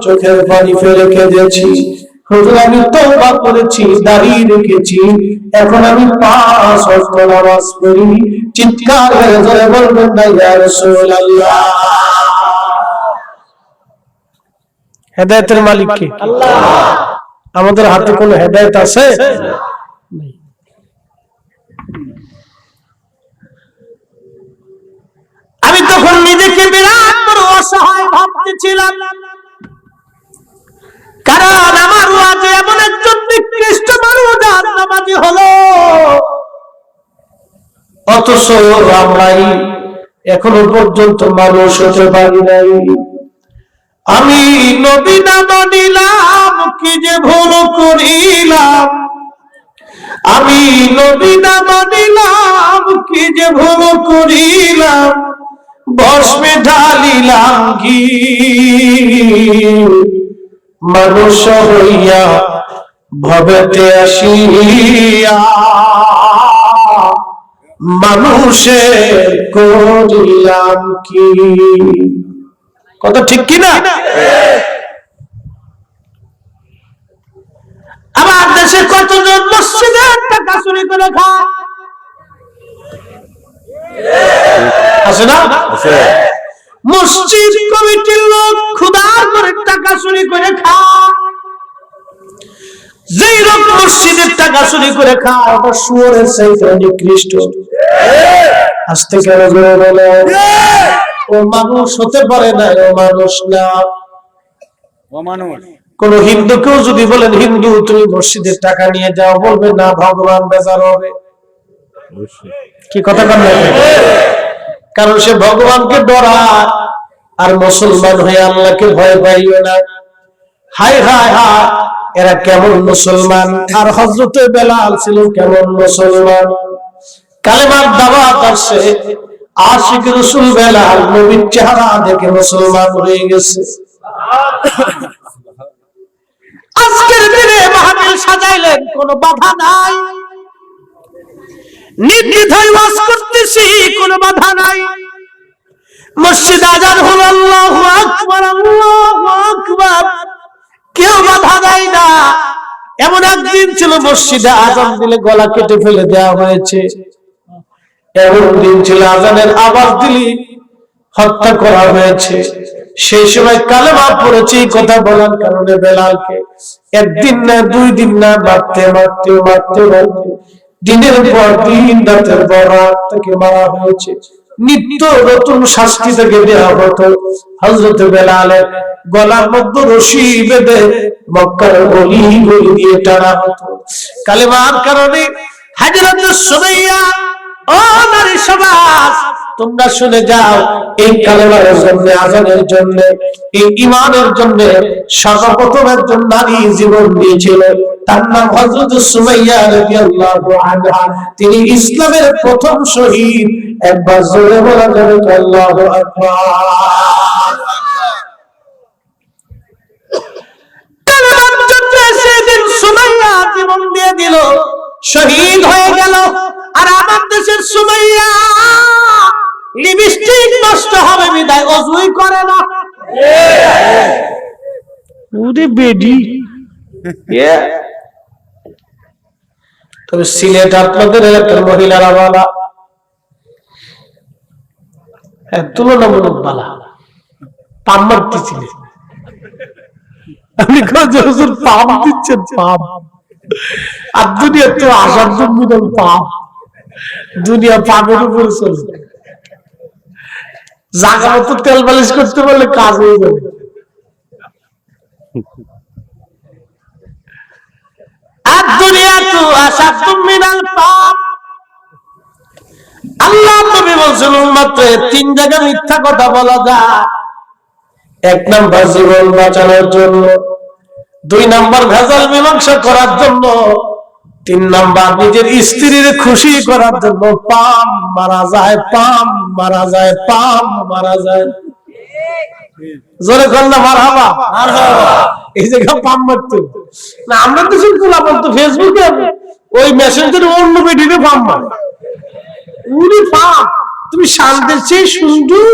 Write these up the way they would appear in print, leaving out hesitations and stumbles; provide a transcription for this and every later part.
চোখের পানি ফেলে কেঁদেছি, হুজুর আমি তওবা করেছি, দাঁড়িয়ে রেখেছি, এখন আমি 5 ওয়াক্ত নামাজ পড়ি। চিৎকার করে জোরে বলবেন না ইয়া রাসূলুল্লাহ। হেদায়েতের মালিক কে? আল্লাহ। আমাদের হাতে কোনো হেদায়েত আছে? আমি তখন নিজেকে বিরাট বড় অসহায় ভাবতেছিলাম, কারণ আমার ওয়াজে এমন একজন নিকৃষ্ট মানুষ জাহান্নামী হলো, অথচ আমরাই এখনো পর্যন্ত মানুষ হতে পারি নাই। আমি নবী না মানিলাম, কি যে ভুল করিলাম। আমি নবী না মানিলাম, কি যে ভুল করিলাম। ভস্মে ঢালিলাম ঘি, মানুষ হইয়া ভবেতে আসিয়া মানুষে করিলাম কি। কথা ঠিক কিনা? আমার দেশে কতজন মসজিদের টাকা চুরি করে খায়? আছে না? মসজিদ কমিটির লোক খুদার করে টাকা চুরি করে খায়। যেই লোক মসজিদের টাকা চুরি করে খায়, ওটা শুয়োরের চাইতে নিকৃষ্ট। আস্তে কেন জোরে বলে? ও মানুষ হতে পারে না, ও মানুষ না। ও মানুষ। কোন হিন্দুকেও যদি বলেন, হিন্দু তুমি মসজিদের টাকা নিয়ে যাও, বলবে না, ভগবান বেজার হবে। কি কথা বলেন? কারণ সে ভগবানকে ডরায়, আর মুসলমান হয়ে আল্লাহকে ভয় পাইও না। হায় হায় হায়, এরা কেমন মুসলমান! আর হযরতে বেলাল ছিল কেমন মুসলমান! কালেমার দাওয়াত আসছে, আশিক রাসূল বেলাল নবীর চেহারা দেখে মুসলমান হয়ে গেছে। আজকের দিনে মাহফিল সাজাইলেন, কোনো বাধা নাই। নির্দ্বিধায় ওয়াজ করতেছি, কোনো বাধা নাই। মসজিদ আজান হলো, আল্লাহু আকবার, আল্লাহু আকবার, কেউ বাধা দেয় না। এমন একদিন ছিল মসজিদে আজান দিলে গলা কেটে ফেলে দেওয়া হয়েছে। এমন দিন ছিল আজানের আওয়াজ দিলে হত্যা করা হয়েছে। সেই সময় কালেমা পড়েছি, কথা বলার কারণে বেলালকে একদিন না, 2 দিন না, মারতে মারতে মারতে মারতে দিনের পর দিন, রাতের পর রাত তাকে মারা হয়েছে। নিত্য নতুন শাস্তি থেকে দেওয়া হতো। হযরত বেলালের গলার মধ্যে রশি বেঁধে মক্কার গলি গলি দিয়ে টানা হতো। কালেমার কারণে হযরত সুমাইয়া, ও নারী সমাজ, তোমরা শুনে যাও, এই কালেমার জন্য, আজানের জন্য, এই ঈমানের জন্য সর্বপ্রথম একজন নারী জীবন দিয়েছিল, তার নাম হযরত সুমাইয়া রাদিয়াল্লাহু আনহা। তিনি ইসলামের প্রথম শহীদ। একবার জোরে বলা যাবে আল্লাহু আকবার। কালেমার জন্য সেদিন সুমাইয়া জীবন দিয়ে দিল, শহীদ হয়ে গেল। আর আমার দেশের সুমাইয়া লিপস্টিক নষ্ট হবে বিদায় ওযুই করে না। ওরে বেডি। তবে সিলেট আপনাদের এলাকার মহিলারা বালা, তুলনামূলক বালা, পাম মারতেছিলেন। আপনি হুজুর পাম দিচ্ছেন, পাম। আর দুনিয়া তো আসার জন্য পাম, দুনিয়া পামের উপরে চলে। জায়গা মতো তেল বালিশ করতে পারলে কাজ হয়ে যাবে। আর দুনিয়া তো আসার জন্য পাম। আল্লাহ নবী বলেছেন, উম্মতে 3 জায়গায় মিথ্যা কথা বলা যায়। 1 নাম্বার জীবন বাঁচানোর জন্য, 2 নাম্বার ভেজাল মীমাংসা করার জন্য, 3 নাম্বার নিজের স্ত্রীর খুশি করার জন্য। পাম মারা যায়, পাম মারা যায়, পাম মারা যায়। জোরে কন্যা মারহাবা, মারহাবা। এই জায়গা পাম মারতে না, আমরা তো শুনছিলাম বলতো ফেসবুকে ওই মেসেঞ্জারে অন্য ভিডিওতে পাম মারে। উনি পাম, তুমি শান্তির চেয়ে সুন্দর,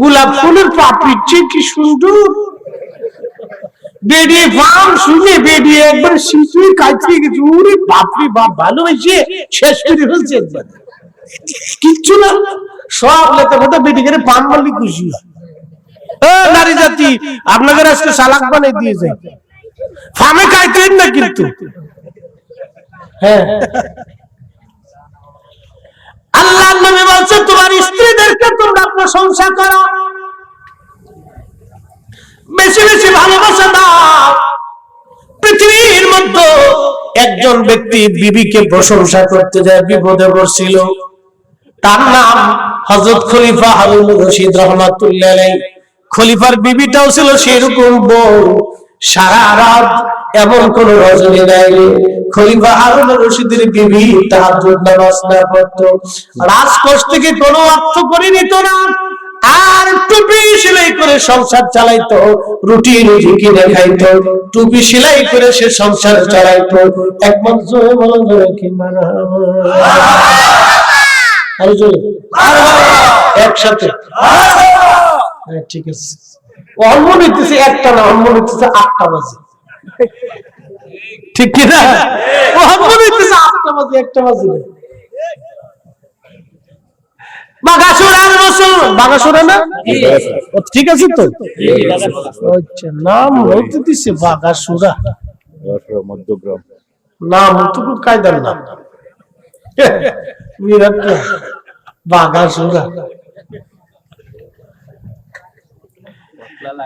গোলাপ ফুলের পাপড়ির চেয়ে কি সুন্দর। বেডি ফার্ম শুনে বেডি একবার শিশুই কাছে গেছে, ওরে বাপরে বাপ, ভালোবেসে শেষ করে ফেলছে একবার, কিচ্ছু না, সব লেতে ফেতে বেডি করে পান মারলি খুশি হয়। নারী জাতি আপনাদের আজকে সালাক বানাই দিয়ে যায়, ফার্মে খাইতেন না কিন্তু। হ্যাঁ, আল্লাহ নবী বলছে তোমার স্ত্রীদেরকে তোমরা প্রশংসা করো, বেশি বেশি ভালোবাসা দাও। পৃথিবীর মধ্যে একজন ব্যক্তি বিবিকে প্রশংসা করতে যায়, বিপদে পড়ছিল, তার নাম হযরত খলিফা হারুন রশিদ রাহমাতুল্লাহ আলাইহি। খলিফার বিবিটাও ছিল সেরকম বউ, সারা রাত এমন কোন রজনী নাই খলিফা হারুন রশিদের বিবি তাহাজ্জুদ নামাজ না পড়তো, রাজকোষ থেকে কোনো অর্থ করে নিত না, আর টুপি সেলাই করে সংসার চালাইতো, রুটি রুজি কিনে খাইতো, টুপি সেলাই করে সে সংসার চালাইতো। একমত জোরে বলো জোরে কি মারহাবা, আরে জোরে একসাথে, ঠিক আছে। অল্প নিতেছে একটা না, অল্প নিতেছে 8টা বাজে, ঠিক কিনা? অল্প নিতেছে 8টা বাজে, 1টা বাজে। বাগাসুরার মুসলমান, বাগাসুরা না, ঠিক আছে তো, আচ্ছা নাম হইতে দিছে বাগাসুরা, মধ্যগ্রাম নাম তো খুব কায়দার নাম, বিরাট বাগাসুরা।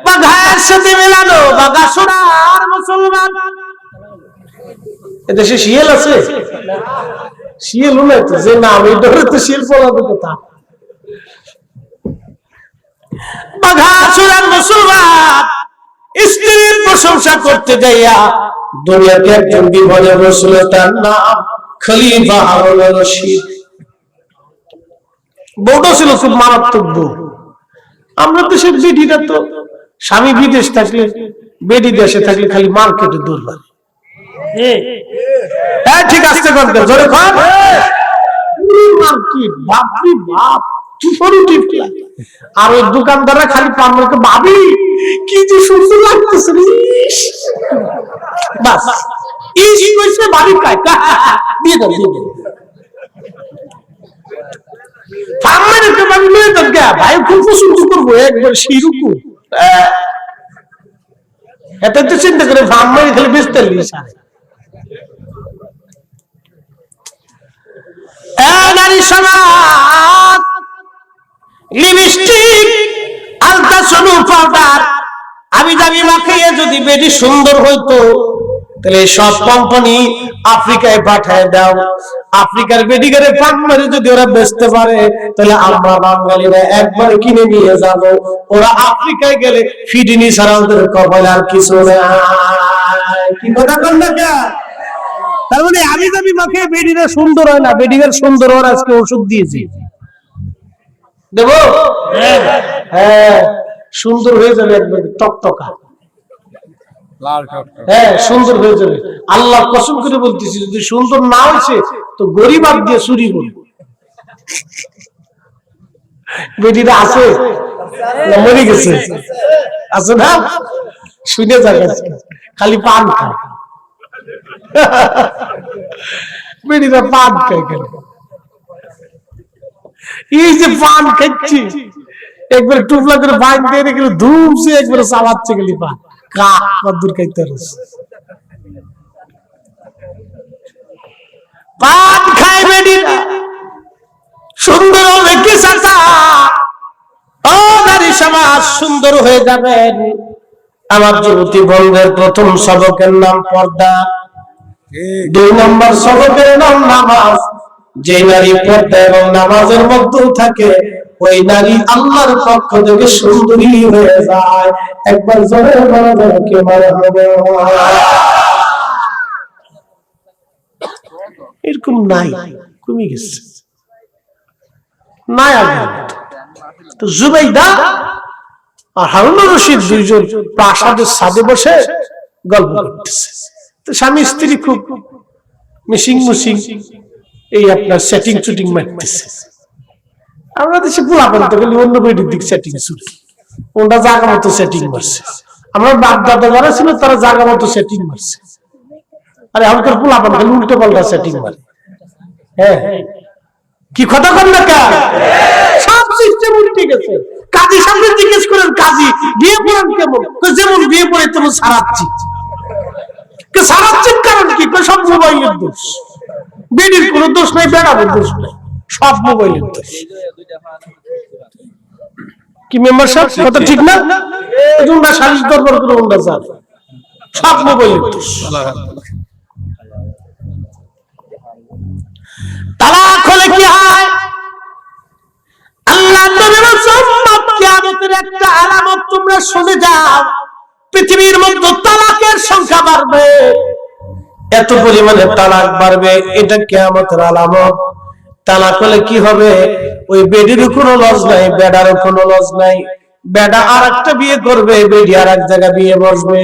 বাঘার সাথে মেলানো বাগাসুরা আর মুসলমান। এদেশে শিয়াল আছে? শিয়াল নাই তো, যে নাম এই ধরে তো শিয়াল পলাবে কোথা। বাঘাসুরার মুসলমান স্ত্রীর প্রশংসা করতে যাইয়া দুনিয়াতে একজন বিপদে বসল, তার নাম খলিফা হারুন রশিদ। বউটা ছিল খুব মারাত্মক বউ। আমরা দেশের বেডিরা তো স্বামী বিদেশ থাকলে, বেডি দেশে থাকলে খালি মার্কেটে দৌড় মারে। হ্যাঁ ঠিক আছে, জোরে কর, মার্কেট বাপরি বাপ, আর ওই দোকানদাররা খালি পানকে ভাবি কি যে সুন্দর লাগতেছে, বাস ইস কইছে ভাবি কাই দিয়ে দাও, দিয়ে দাও ফার্মারকে আমি লয়ে দাও গা ভাই, খুব পছন্দ করব একবার শিরুকু। এটা তো চিন্তা করে ফার্মার খালি বেচতে লিস। নারী সমাজ লিপস্টিক, আলতা, সোনু, পাউডার আমি দাবি মাখিয়ে যদি বেশি সুন্দর হইতো, তাহলে সব কোম্পানি আফ্রিকায় পাঠায় দাও। আফ্রিকার বেডিগারে পান মারে যদি ওরা বেচতে পারে, তাহলে আমরা বাঙালিরা একবারে কিনে নিয়ে যাব। ওরা আফ্রিকায় গেলে ফিডিনি ছাড়া ওদের কপালে আর কিছু নাই। কি কথা বল না? তার মানে আমি দাবি মাখিয়ে বেডিরা সুন্দর হয় না, বেডিগার সুন্দর হওয়ার আজকে ওষুধ দিয়েছি, দেবো? হ্যাঁ, সুন্দর হয়ে যাবে, একবার টকটকা, হ্যাঁ সুন্দর হয়ে যাবে। আল্লাহ কসম করে বলতেছি, যদি সুন্দর না হয়েছে তো গরিব আর দিয়ে চুরি করবো। বেটিটা আছে না মরে গেছে? আছে না? শুনে যাবে, খালি পান খায়, বেটিটা পান খায় কেন? এই যে পান খাচ্ছি, একবার টুপলা করে পান দিয়ে রেখে ধুমছে, একবার চালাচ্ছে গেলি পান, কদ্দুর খাইতে পান খায় বেটিরা, সুন্দর হবে কি চাচা? ও নারী সমাজ সুন্দর হয়ে যাবেন। আমার যুবতী বন্ধের প্রথম সবকের নাম পর্দা, 2 নম্বর সবকের নাম নামাজ। যে নারী পর্দা এবং নামাজের মধ্যে থাকে, ওই নারী আল্লাহর পক্ষ থেকে সুন্দরী হয়ে যায়। একবার জোরে বলা যাবে কে মারহাবা। এরকম নাই, কমে গেছে, নাই আগে। তো জুবাইদা আর হারুন রশিদ দুইজন প্রাসাদের ছাদে বসে গল্প করতেছে। তো স্বামী স্ত্রী খুব মিশিং মুশিং, এই আপনার সেটিং চুটিং মারতেছে। আমরা দেশে পোলা করতে গেলে অন্য বেডির দিক সেটিং শুরু, ওটা জায়গা মতো সেটিং মারছে। আমার বাপ দাদা যারা ছিল তারা জায়গা মতো সেটিং মারছে, আরে আমাদের পোলাপান খালি উল্টে পাল্টা সেটিং মারে। হ্যাঁ, কি কথা বল না কা, সব সিস্টেম উল্টে গেছে। কাজী সামনে জিজ্ঞেস করেন, কাজী বিয়ে পড়েন কেমন? যেমন বিয়ে পড়ে তেমন সারাচ্ছি। সারাচ্ছির কারণ কি? সব মোবাইলের দোষ। বেডির কোনো দোষ নাই, বেড়াবের দোষ নাই, সব মোবাইলের দোষ। কি মেম্বার সাহেব কথা ঠিক না? তোমরা সালিশ দরবার করে ওরা যাবে, সব মোবাইলের দোষ। তালাক হলে কি হয়? আল্লাহ নবী বলেছেন কিয়ামতের একটা আলামত তোমরা শুনে যাও, পৃথিবীর মধ্যে তালাকের সংখ্যা বাড়বে, এত পরিমাণে তালাক বাড়বে, এটা কিয়ামতের আলামত। তালাক হলে কি হবে? ওই বেডিরও কোনো লজ নাই, বেডারও কোনো লজ নাই। বেডা আর একটা বিয়ে করবে, বেডি আর এক জায়গায় বিয়ে বসবে।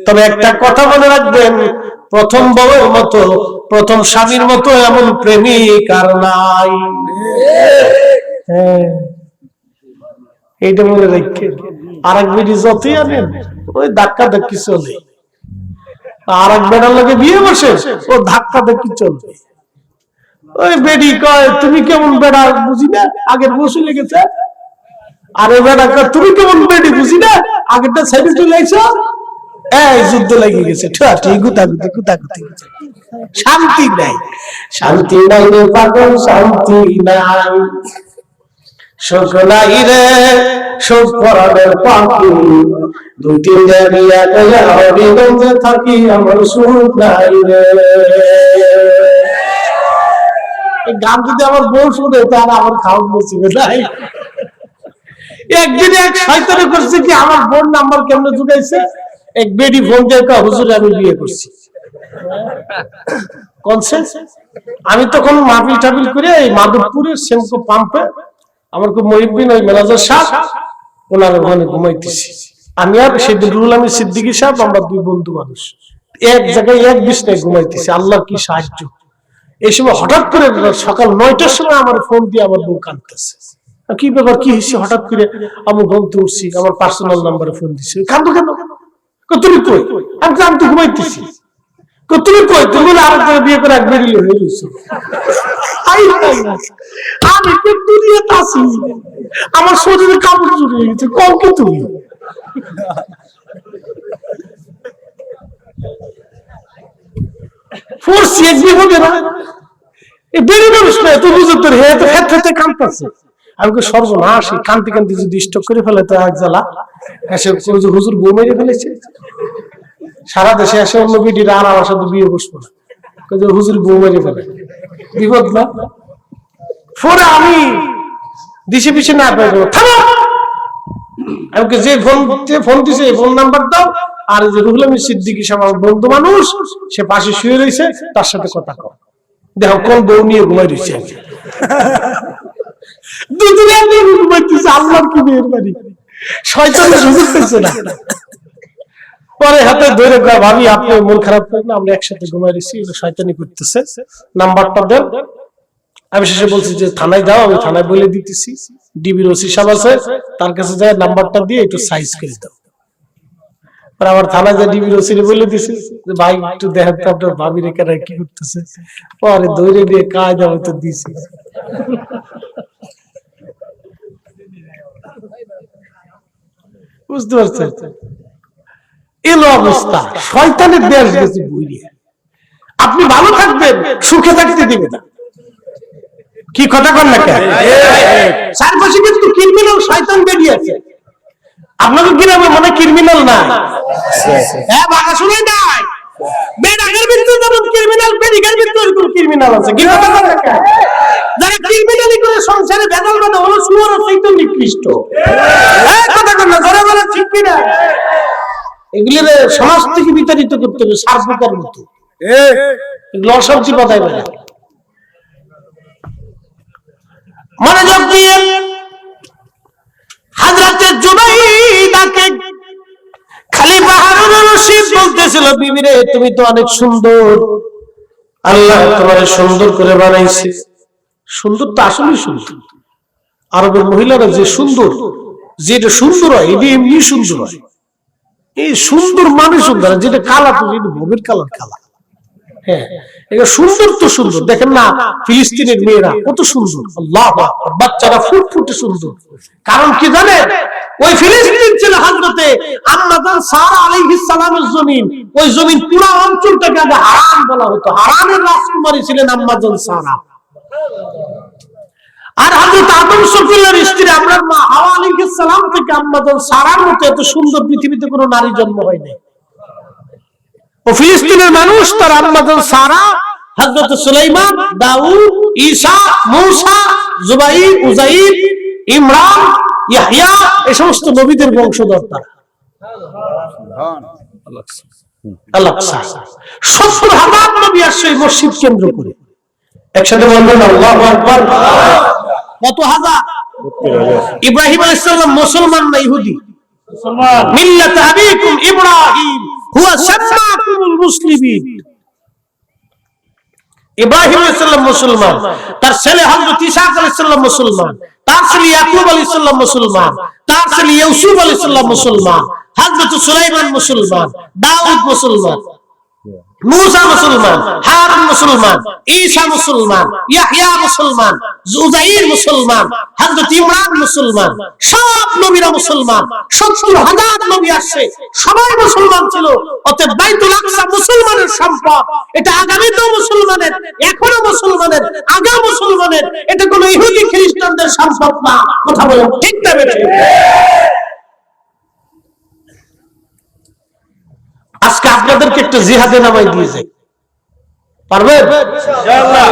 তবে একটা কথা মনে রাখবেন, প্রথম বউয়ের মতো, প্রথম স্বামীর মতো এমন প্রেমিক আর নাই। এইটা মনে রাখেন। আর এক বেডি যতই আনেন ওই ধাক্কা ধাক্কি চলে, আর এক বেডার লোকে বিয়ে বসে ও ধাক্কা ধাক্কি চলবে। ওই বেডি কয় তুমি কেমন বেডা বুঝি না, আগের বসে লেগেছে। আরে বেডা কয় তুমি কেমন বেডি বুঝি না, আগেরটা সাইডে চলে আইছো। এই যুদ্ধ লেগে গেছে, ঠিক গুতাগুতি গুতাগুতি, শান্তি নাই, শান্তি নাই রে পাগল, শান্তি নাই। সুখ নাই রে, সুখ পরাণের পাখি, দুটি জানিয়া গেলে হরিগঞ্জে থাকি, আমার সুখ নাই রে। গান যদি আমার বউ শুনে তাহলে আমার খাওয়া বসবে নাই। একদিন এক শয়তানে করছে কি, আমার বোন নাম্বার কেমনে জুগাইছে, এক বেডি ফোন দিয়ে কয় হুজুর আমি বিয়ে করছি। আমি তখন মাহফিল টাফিল করে এই মাধবপুরের সেমকো পাম্পে আমার খুব মহিবিন ওই ম্যানেজার সাহেব ওনার ওখানে ঘুমাইতেছি। আমি আর সেদিন রুহুল আমিন সিদ্দিকী সাহেব, আমরা দুই বন্ধু মানুষ এক জায়গায় এক বিছনায় ঘুমাইতেছি। আল্লাহর কি সাহায্য! এই সময় হঠাৎ করে সকাল 9টার সময় আমার ফোন দিয়ে আমার বউ কাঁদতেছে। কি ব্যাপার, কি হয়েছে? হঠাৎ করে আমি ঘুমতে উঠছি, আমার পার্সোনাল নাম্বারে ফোন দিচ্ছে। কান্দো কেন? তুমি কই? আমি তো ঘুমাইতেছি। তুমি কই? তুমি আরেক জায়গায় বিয়ে করে এক বেরিয়ে হয়ে গেছো। আমি তো দুনিয়াতে আছি, আমার শরীরে কাপড় জড়িয়ে গেছে, কম কি তুমি? ফোর্সি এক বিয়ে হবে না, এই বেরিয়ে মানুষ নয় তো, বুঝো তোর হে তো ফেতে কাঁদতেছে। আমি সর্বনাশ, কান্তি কান্তি যদি স্টক করে ফেলে তো এক জ্বালা। হুজুর বউ মেরে ফেলেছে, সারা দেশে এসে অন্য বিটিরা আর আমার সাথে বিয়ে বসবো না, হুজুর বউ মেরে ফেলে, বিপদ না? পরে আমি দিশে পিছিয়ে না পেয়ে যাবো, থামো। আমাকে যে ফোন দিছে এই ফোন নাম্বার দাও, আর যে রুহুল আমিন সিদ্দিকী সাহেব আমার বন্ধু মানুষ, সে পাশে শুয়ে রয়েছে, তার সাথে কথা কও। দেখো কোন বউ নিয়ে ঘুমাই রয়েছে। দুদিন একদিন ঘুমাইতেছে, আল্লাহর কি মেহেরবানি, শয়তানের সুযোগ পেয়েছে না। পরে হাতে ধরে কয় ভাবি আপনি মন খারাপ করেন না, আমরা একসাথে ঘুমাই রয়েছি, শয়তানি করতেছে, নাম্বারটা দেন। আমি শেষে বলছি যে থানায় যাও, আমি থানায় বলে দিতেছি, ডিবির ওসি সাহেব আছে, তার কাছে যায় নাম্বারটা দিয়ে একটু সাইজ করে দাও। আমার থানায় যায় ডিবির ওসি বলে দিছি যে ভাই একটু দেখেন তো আপনার ভাবি রেখে কি করতেছে। পরে দৌড়ে দিয়ে কাজ আমি তো দিছি। বুঝতে পারছেন? এলো অবস্থা, শয়তানের দেশ গেছে বুঝিয়ে। আপনি ভালো থাকবেন, সুখে থাকতে দিবে না। কি কথা কন না কেন? চারপাশে কিন্তু ক্রিমিনাল শয়তান বেরিয়েছে। আপনাদের গ্রামে মনে ক্রিমিনাল নাই? হ্যাঁ, বাঘা শুনে নাই। বেড়াগের ভিতরে যেমন ক্রিমিনাল, বেড়িগের ভিতরে এরকম ক্রিমিনাল আছে। কি কথা কন না কেন? যারা ক্রিমিনালি করে সংসারে বেদল বাঁধা হলো সুয়ার চৈতন্য নিকৃষ্ট। হ্যাঁ, কথা কন না, ধরে বলে ঠিক কিনা? এগুলি সমাজ থেকে বিতাড়িত করতে হবে সার্বকার মতো। এগুলো অসবজি বাধায় বেড়া। মনোযোগ দিয়ে হযরতে জুবাইদাকে খলিফা হারুন রশিদ বলতেছিল, বিবি রে তুমি তো অনেক সুন্দর, আল্লাহ তোমারে সুন্দর করে বানাইছে। সুন্দর তো আসলেই সুন্দর। আরবের মহিলারা যে সুন্দর, যেটা সুন্দর হয় এটা এমনি সুন্দর হয়। এই সুন্দর মানে সুন্দর, যেটা কালা তো যেটা ভবের কালার কালা। হ্যাঁ, এটা সুন্দর তো সুন্দর, দেখেন না ফিলিস্তিনের মেয়েরা কত সুন্দর, আল্লাহু আকবার, বাচ্চারা ফুটফুটে সুন্দর। কারণ কি জানেন, ওই ফিলিস্তিন ছিল হযরতে আম্মা জান সারা আলাইহিস সালামের জমিন। ওই জমিন পুরো অঞ্চলটাকে আগে হারান বলা হতো। হারানের রাজকুমারী ছিলেন আম্মা জান সারা। আর হযরত আদম সফিলের স্ত্রী আমরার মা হাওয়া আলাইহিস সালাম থেকে আম্মা জান সারার মতো এত সুন্দর পৃথিবীতে কোনো নারী জন্ম হয়নি। ও ফিলিস্তিনের মানুষ তার আম্মা জান সারা, হযরত সুলাইমান, দাউদ, ঈসা, মূসা, জুবাইর, উযাইর, ইমরান, ইয়াহইয়া, এই সমস্ত নবীদের বংশধর তারা। আল-আকসা ৭০,০০০ নবী আসছে এই মসজিদ কেন্দ্র করে। একসাথে বলবেন আল্লাহু আকবার। কত হাজার? ইব্রাহিম আলাইহিস সালাম মুসলমান না ইহুদি? মুসলমান। মিল্লাত আবিকুম ইব্রাহিম হুয়া সাম্মাকুমুল মুসলিমিন। ইব্রাহিম আলাইহিস সালাম মুসলমান, তার ছেলে হযরত ঈসা আলাইহিস সালাম মুসলমান, তার ছেলে ইয়াকুব আলাইহিস সালাম মুসলমান, তার ছেলে ইউসুফ আলাইহিস সালাম মুসলমান, হযরত সুলাইমান মুসলমান, দাউদ মুসলমান, মূসা মুসলমান, হারুন মুসলমান, ঈসা মুসলমান, ইয়াহইয়া মুসলমান, উযাইর মুসলমান, হযরত ইমরান মুসলমান, সব নবীরা মুসলমান। ৭০,০০০ নবী আসছে, সবাই মুসলমান ছিল। অতএব বাইতুল আকসা মুসলমানের সম্পদ। এটা আগামীতেও মুসলমানের, এখনো মুসলমানের, আগেও মুসলমানের। এটা কোনো ইহুদি খ্রিস্টানদের সম্পদ না। কথা বলেন ঠিক না বেঠিক? আজকে আপনাদেরকে একটা জিহাদে নামাই দিয়ে যাই, পারবেন? ইনশাআল্লাহ।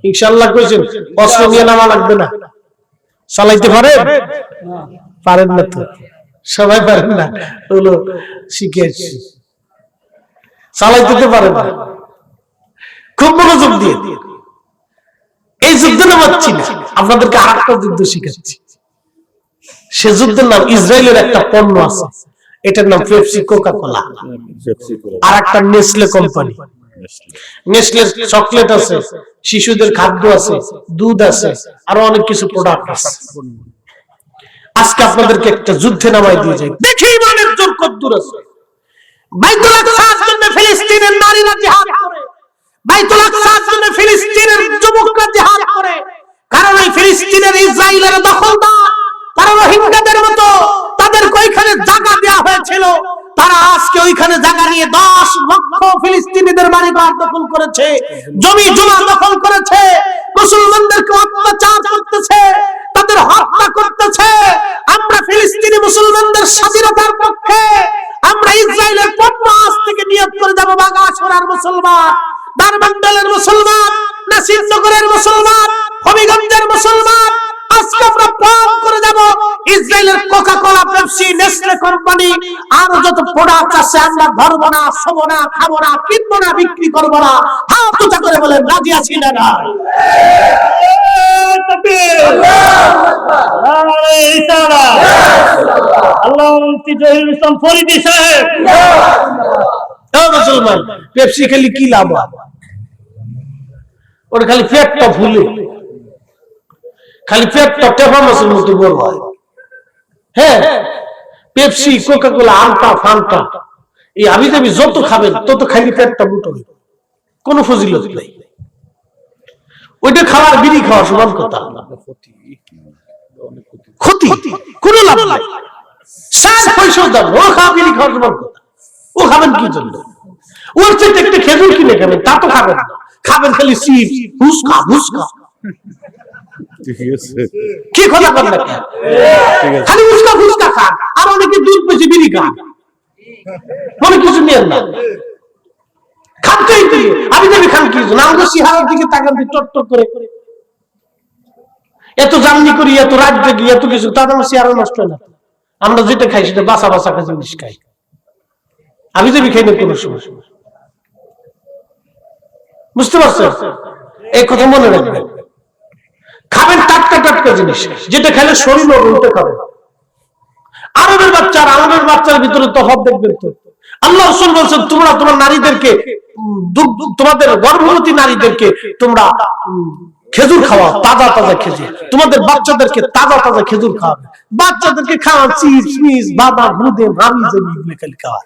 ইনশাআল্লাহ কইছেন, অস্ত্র নিয়ে নামা লাগবে না। চালাইতে পারেন? পারেন না তো, সবাই পারেন না, হলো শিখেছি। চালাইতে পারেন না, খুব মনোযোগ দিয়ে। এই যুদ্ধ নামাচ্ছি না, আপনাদেরকে আরেকটা যুদ্ধ শিখাচ্ছি। সে যুদ্ধের নাম, ইসরায়েলের একটা পণ্য আছে, এটার নাম পেপসি, কোকা কোলা। আর একটা নেসলে কোম্পানি, নেসলের চকলেট আছে, শিশুদের খাদ্য আছে, দুধ আছে, আরো অনেক কিছু প্রোডাক্ট আছে। আজকে আপনাদেরকে একটা যুদ্ধে নামাই দিয়ে যাই, দেখি ইমানের জোর কতদূর আছে। বাইতুল আকসার জন্য ফিলিস্তিনের নারীরা জিহাদ করে, বাইতুল আকসার জন্য ফিলিস্তিনের যুবকরা জিহাদ করে। কারণ এই ফিলিস্তিনের ইসরায়েলের দখলদার, তারা রোহিঙ্গাদের মতো, তাদেরকে ওইখানে জায়গা দেওয়া হয়েছিল। তারা আজকে ওইখানে জায়গা নিয়ে 10 লক্ষ ফিলিস্তিনিদের বাড়িঘর দখল করেছে, জমি জমা দখল করেছে, মুসলমানদেরকে অত্যাচার করতেছে, তাদের হত্যা করতেছে। আমরা ফিলিস্তিনি মুসলমানদের স্বাধীনতার পক্ষে। আমরা ইসরায়েলের পণ্য আজ থেকে নিয়োগ করে যাব। বাগাসোরার মুসলমান, দারবান্দালের মুসলমান, নাসিরনগরের মুসলমান, হবিগঞ্জের মুসলমান, আজকে আমরা প্রাণ করে যাব ইসরায়েলের Coca Cola, Pepsi, Nestle company, আর যত প্রোডাক্ট আছে আমরা ধরবো না, খাবো না, খাবো না, কিনবো না, বিক্রি করবো না। হাত উঁচা করে বলেন রাজি আছি না? না। মুসলমান পেপসি খেলি কি লাভ? ওটা খালি পেটটা ফুলে, খালি পেটটা টেপা মাছের মতো বড় হয়। হ্যাঁ, পেপসি, কোকা কোলা, আমটা, ফান্টা, এই আবি যাবি যত খাবেন তত খালি পেটটা মোটা হইবে, কোনো ফজিলত নেই। ওইটা খাওয়ার বিড়ি খাওয়া সমান কথা, ক্ষতি, কোনো লাভ নাই। 60 পয়সাও দাম, ও খাওয়া বিড়ি খাওয়ার সমান কথা। ও খাবেন কি জন্য? ওর চেয়ে একটা খেজুর কিনে খাবেন, তা তো খাবেন না। খাবেন খালি চিপস, ফুচকা, ফুচকা। কি কথা বলেন? খালি ফুচকা ফুচকা খান, আর অনেকে দুধ বেশি বিড়ি খান, অনেক কিছু নিয়েন না। খানতেই দিয়ে আমি যাবি খান কি জন্য? আমাদের সিহারের দিকে তাকান দিয়ে টট টট করে এত জার্নি করি, এত রাত জাগি, এত কিছু, তাদের সিহারও নষ্ট হয় না। আমরা যেটা খাই সেটা বাসা বাসা খাই, জিনিস খাই। আমি যাবি খাই না কোনো সময়। বুঝতে পারছেন? এই কথা মনে রাখবেন। খাবেন টাটকা টাটকা জিনিস, যেটা খেলে শরীর উল্টে খাবে। আরবের বাচ্চা আর আমাদের বাচ্চার ভিতরে তফাৎ দেখবেন তো। আল্লাহ রাসূল বলেছেন, তোমরা তোমার নারীদেরকে, তোমাদের গর্ভবতী নারীদেরকে তোমরা খেজুর খাওয়া, তাজা তাজা খেজুর। তোমাদের বাচ্চাদেরকে তাজা তাজা খেজুর খাওয়াবে। বাচ্চাদেরকে খাওয়া চিপস মিস বাদাম দুধে ভাবি যে এগুলো খালি খাওয়া,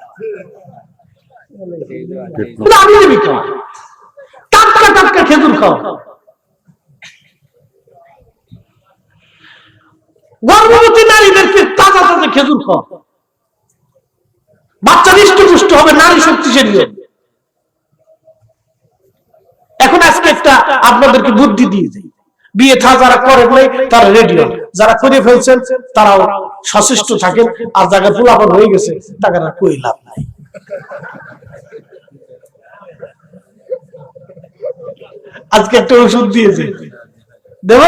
টাটকা টাটকা খেজুর খাওয়া। গর্ভবতী নারীদেরকে তাজা তাজা খেজুর খাওয়া। বাচ্চা হৃষ্টপুষ্ট হবে, নারী শক্তিশালী হবে। এখন আজকে একটা আপনাদেরকে বুদ্ধি দিয়ে যাই, বিয়ে থা যারা করেন নাই তারা রেডি হন, যারা করে ফেলছেন তারাও সচেষ্ট থাকেন, আর যারা পোলাপন হয়ে গেছে তাকে আর কই লাভ নাই। আজকে একটা ওষুধ দিয়েছে, দেব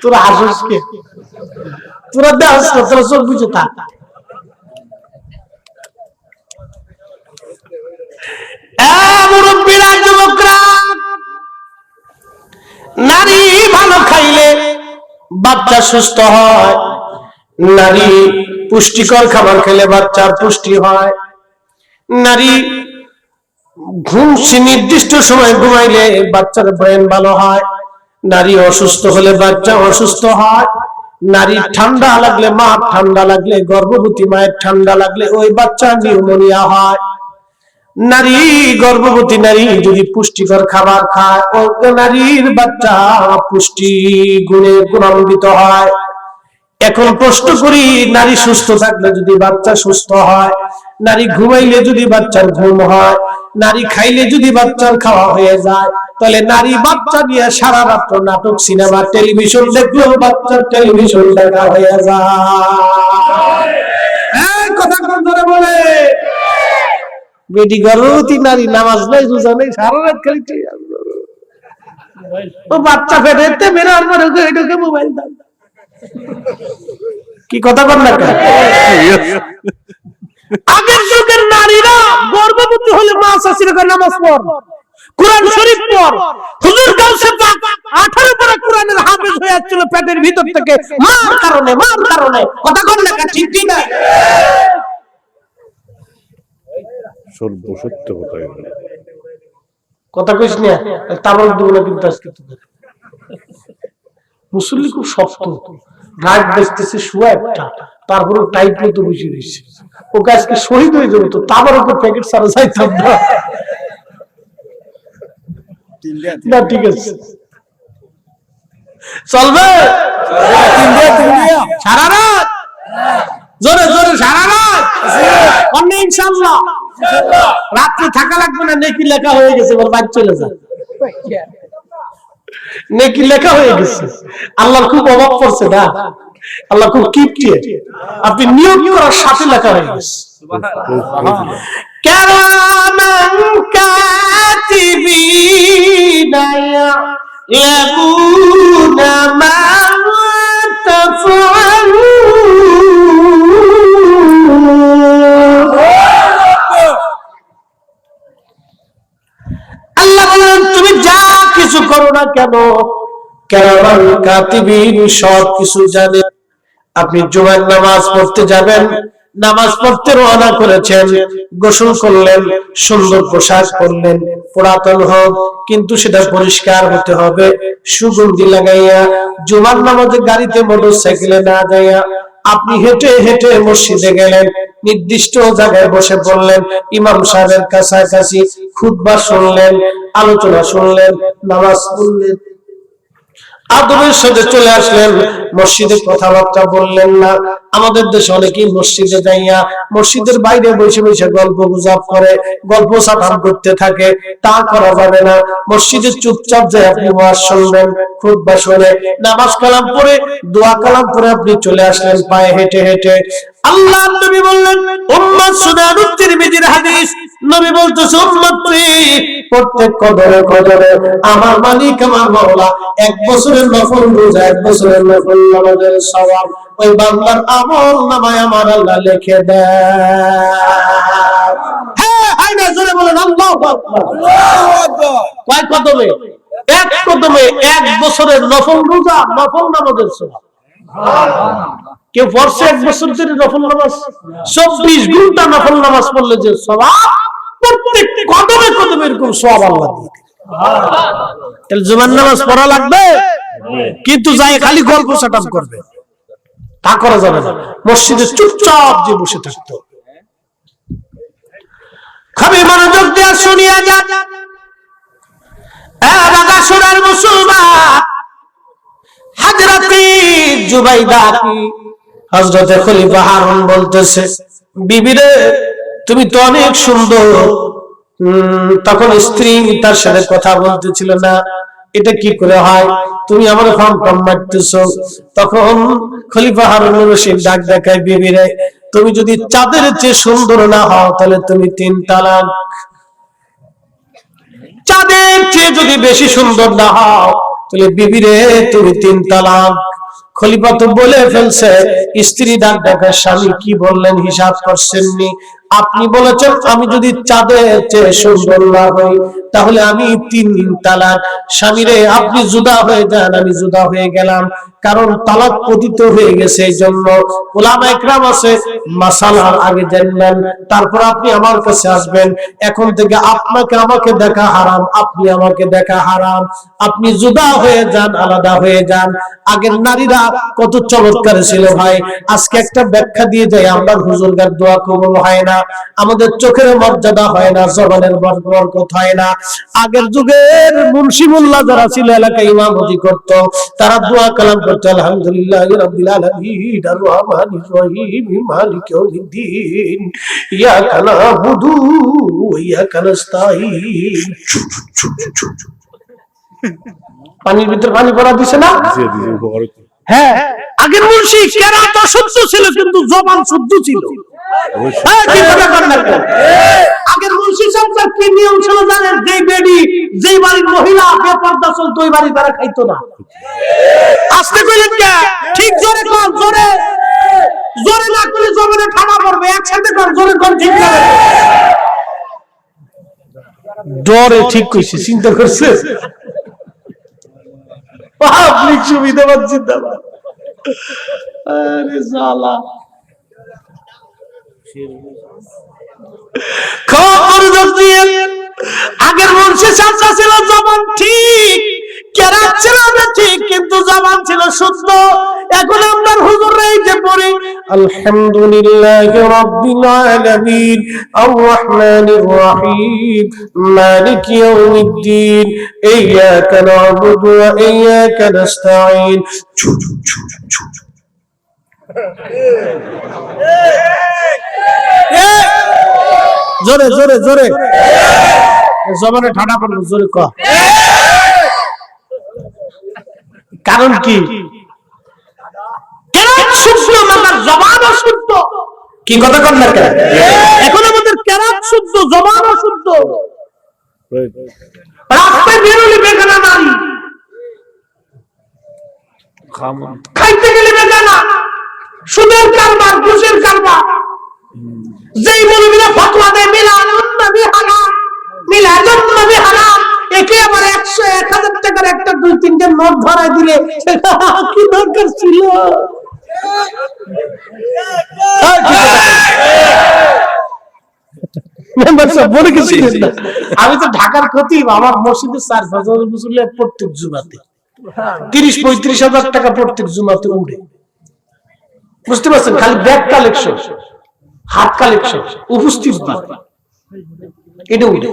তোরা আসস কে, তোরা দেওয়াস না, তোরা চোখ বুঝে থাক। মুরব্বীরা, যুবকরা, নারী ভালো খাইলে বাচ্চা সুস্থ হয়, নারী পুষ্টিকর খাবার খেলে বাচ্চার পুষ্টি হয়, নারী নির্দিষ্ট সময় ঘুমাইলে বাচ্চার ব্রেন ভালো হয়, নারী অসুস্থ হলে বাচ্চা অসুস্থ হয়, নারী ঠান্ডা লাগলে, মা ঠান্ডা লাগলে, গর্ভবতী মায়ের ঠান্ডা লাগলে ওই বাচ্চা নিউমোনিয়া হয়। নারী গর্ভবতী নারী যদি পুষ্টিকর খাবার খায়, ওই নারীর বাচ্চা পুষ্টি গুণে গুণান্বিত হয়। এখন প্রশ্ন করি, নারী সুস্থ থাকলে যদি বাচ্চা সুস্থ হয়, নারী ঘুমাইলে যদি বাচ্চার ঘুম হয়, নারী খাইলে যদি বাচ্চার খাওয়া হয়ে যায়, তাহলে নারী বাচ্চা নিয়ে সারা রাত্র নাটক, সিনেমা, টেলিভিশন দেখলেও বাচ্চার টেলিভিশন দেখা হয়ে যায়। কথা কোন ধরে বলে বেটি গর্ভবতী নারী নামাজ নাই, রোজা নেই, সারা রাত খালি ও বাচ্চা পেটে বেরোর পরে এটাকে মোবাইল দাও। কি কথা বল না? আগের যুগের নারীরা গর্ভবতী হলে মা শাশুড়িকে নামাজ পড়, কোরআন শরীফ পড়। হুজুর গাউসে পাক 18 পারা কোরআনের হাফেজ হয়ে আসছিল পেটের ভিতর থেকে, মার কারণে। কথা বল না? ঠিক ঠিক না? সর্বসত্য কথা কইস না, তাবল দেব না কিন্তু আজকে তোদের মুসল্লি খুব শক্ত, রাত বেচতেছে শুয়া একটা, তারপরে টাইট মতো বসে রয়েছে। ওকে আজকে শহীদ হয়ে যাবো তো, তারপর ওকে প্যাকেট সারা যাইতাম না। ঠিক আছে, চলবে সারা রাত, জোরে জোরে সারা রাত, ইনশাআল্লাহ। রাত্রে থাকা লাগবে না, নেকি লেখা হয়ে গেছে, ওর বাড়ি চলে যা, নেকি লেখা হয়ে গেছে। আল্লাহর খুব অভাব পড়ছে না, আল্লাহ খুব কিপটে, আপনি নিয়োগ করার সাথে লেখা হয়ে গেছে। কিরামান কাতিবিনা ইয়ালামুনা মা তাফআলুন। আল্লাহ বলেন তুমি যা কিছু করো না কেন, কিরামান কাতিবিন সব কিছু জানে। আপনি জুমার নামাজ পড়তে যাবেন, নামাজ পড়তে রওনা করেছেন, গোসল করলেন, সুন্দর পোশাক পরলেন, পুরাতন হোক কিন্তু সেটা পরিষ্কার হতে হবে, সুগন্ধি লাগাইয়া। জুমার নামাজে গাড়িতে মোটরসাইকেলে না যাইয়া আপনি হেঁটে হেঁটে মসজিদে গেলেন, নির্দিষ্ট জায়গায় বসে পড়লেন, ইমাম সাহেবের কাছাকাছি খুতবা শুনলেন, আলোচনা শুনলেন, নামাজ পড়লেন, আদবের সাথে চলে আসলেন, মসজিদে কথাবার্তা বললেন না। আমাদের দেশে অনেকেই মসজিদে যাইয়া মসজিদের বাইরে বসে বসে গল্প গুজব করে, গল্প সাধারণ করতে থাকে, তা করা যাবে না। মসজিদে চুপচাপ যায় আপনি ওয়াজ শুনবেন, খুতবা শুনে, নামাজ কালাম পড়ে, দোয়া কালাম পড়ে আপনি চলে আসলেন পায়ে হেঁটে হেঁটে। আল্লাহর নবী বললেন, উম্মত সুনান তিরমিজির হাদিস, নবী বলতেছে উম্মতটি প্রত্যেক কদরে কদরে আমার মালিক আমার মাওলা 1 বছরের নফল রোজা, 1 বছরের নফল নামাজের সওয়াব ওই বান্দার আমল নামায় আমার আল্লাহ লিখে দেয়। হ্যাঁ, আইনা জোরে বলেন আল্লাহু আকবার। আল্লাহু আকবার। কয় কদমে? 1 কদমে 1 বছরের নফল রোজা, নফল নামাজের সওয়াব। কেউ পড়ছে 1 বছর ধরে নফল নামাজ, 24 ঘন্টা নফল নামাজ পড়লে যে সওয়াব, প্রত্যেক কদমে কদমে এরকম সওয়াব আল্লাহ দিয়ে দেয়। তাহলে জুমার নামাজ পড়া লাগবে, কিন্তু যাই খালি গল্প সেটআপ করবে, তা করা যাবে না। মসজিদে চুপচাপ যে বসে থাকতো। খুবই মনোযোগ দিয়ে শুনিয়া যান, বাগাসুরার মুসলমান হযরতে জুবাইদা হযরতে খলিফা হারুন বলতেছে, বিবিরে তুমি তো অনেক সুন্দর। তখন স্ত্রী তার সাথে কথা বলতেছিল না, এটা কি করে হয়, তুমি আমার ফর্ম মারতেছো। তখন খলিফা হারুন রশিদ ডাক দেখায়, বিবিরে তুমি যদি চাঁদের চেয়ে সুন্দর না হও তাহলে তুমি 3 তালাক। চাঁদের চেয়ে যদি বেশি সুন্দর না হও তাহলে বিবিরে তুমি 3 তালাক। খলিফা তো বলে ফেলছে, স্ত্রী ডাক দেখায়, স্বামী কি বললেন হিসাব করছেননি? আপনি বলেছেন আমি যদি চাঁদের চেয়ে সুন্দর না হই তাহলে আমি 3 তালাক। স্বামীরে আপনি জুদা হয়ে যান, আমি জুদা হয়ে গেলাম, কারণ তালাক পতিত হয়ে গেছে। এই জন্য উলামা ইকরাম আছে, মাসালার আগে জানবেন, তারপর আপনি আমার কাছে আসবেন। এখন থেকে আপনাকে আমাকে দেখা হারাম, আপনি আমাকে দেখা হারাম। আপনি জুদা হয়ে যান, আলাদা হয়ে যান। আগের নারীরা কত চমৎকার ছিল ভাই। আজকে একটা ব্যাখ্যা দিয়ে যায়, আমরা হুজুরগার দোয়া কবুল হয় না, আমাদের চোখের মর্যাদা হয় না, জবানের বরকত হয় না। আগের যুগের মুন্সি মোল্লা যারা ছিল, এলাকায় ইমামতি করত, তারা দোয়া কালাম করত, আলহামদুলিল্লাহি রাব্বিল আলামিন আর রহমানির রহিম মালিক ইয়াউমিদ্দিন ইয়াকা না'বুদু ওয়া ইয়াকা নাস্তাঈন। পানির ভিতর পানি পড়া দিছে না? হ্যাঁ, আগের মুন্সি কেরাত অশুদ্ধ ছিল কিন্তু জবান শুদ্ধ ছিল। আগের মুন্সি সাহেব কি নিয়ম ছিল জানেন? যে বেডি, যে বাড়ির মহিলা বেপরদা চলতো ওই বাড়ি তারা খাইতো না। আস্তে কইলেন কে? ঠিক জোরে কর, জোরে জোরে না করলে জমিনে ঠাডা পড়বে। একসাথে কর, জোরে কর, ঠিক না? ডরে ঠিক কইছে, চিন্তা করছে। পাবলিক সুবিধাবাদ জিন্দাবাদ। আরে জালা, আগের মুন্সি চাচা ছিল জবান ঠিক, কেরাত ছিল না ঠিক, কিন্তু জবান ছিল শুদ্ধ। এখন আমরা হুজুররা এই যে পড়ি, আলহামদুলিল্লাহি রাব্বিল আলামিন আর রহমানির রহিম মালিক ইয়াউমিদ্দিন ইয়্যাকা না'বুদু ওয়া ইয়্যাকা নাস্তাঈন। জোরে জোরে জোরে, জবানে ঠাডা পড়লো, জোরে কর। কারণ কি? কেরাত শুদ্ধ, আমার জবান অশুদ্ধ। কি কথা কন না কেন? এখন আমাদের কেরাত শুদ্ধ, জবান অশুদ্ধ। রাস্তায় বেরোলে বেগানা নারী, খাইতে গেলে বেগানা, সুদের কারবার, ঘুষের কারবার। যেই মৌলবীরা ফতোয়া দেয় মিলাদুন নবী হারাম, মিলাদুন নবী হারাম, একে আবার 100-1000 টাকার একটা 2-3টে নোট ধরায় দিলে কি দরকার ছিল? আমি তো ঢাকার খতিব, আমার মসজিদে 4 ফজর মুসল্লি প্রত্যেক জুমাতে 30-35 হাজার টাকা প্রত্যেক জুমাতে উঠে। বুঝতে পারছেন? খালি ব্যাগ কালেকশন, হাত কালেকশন, উপস্থিত এটা উঠে।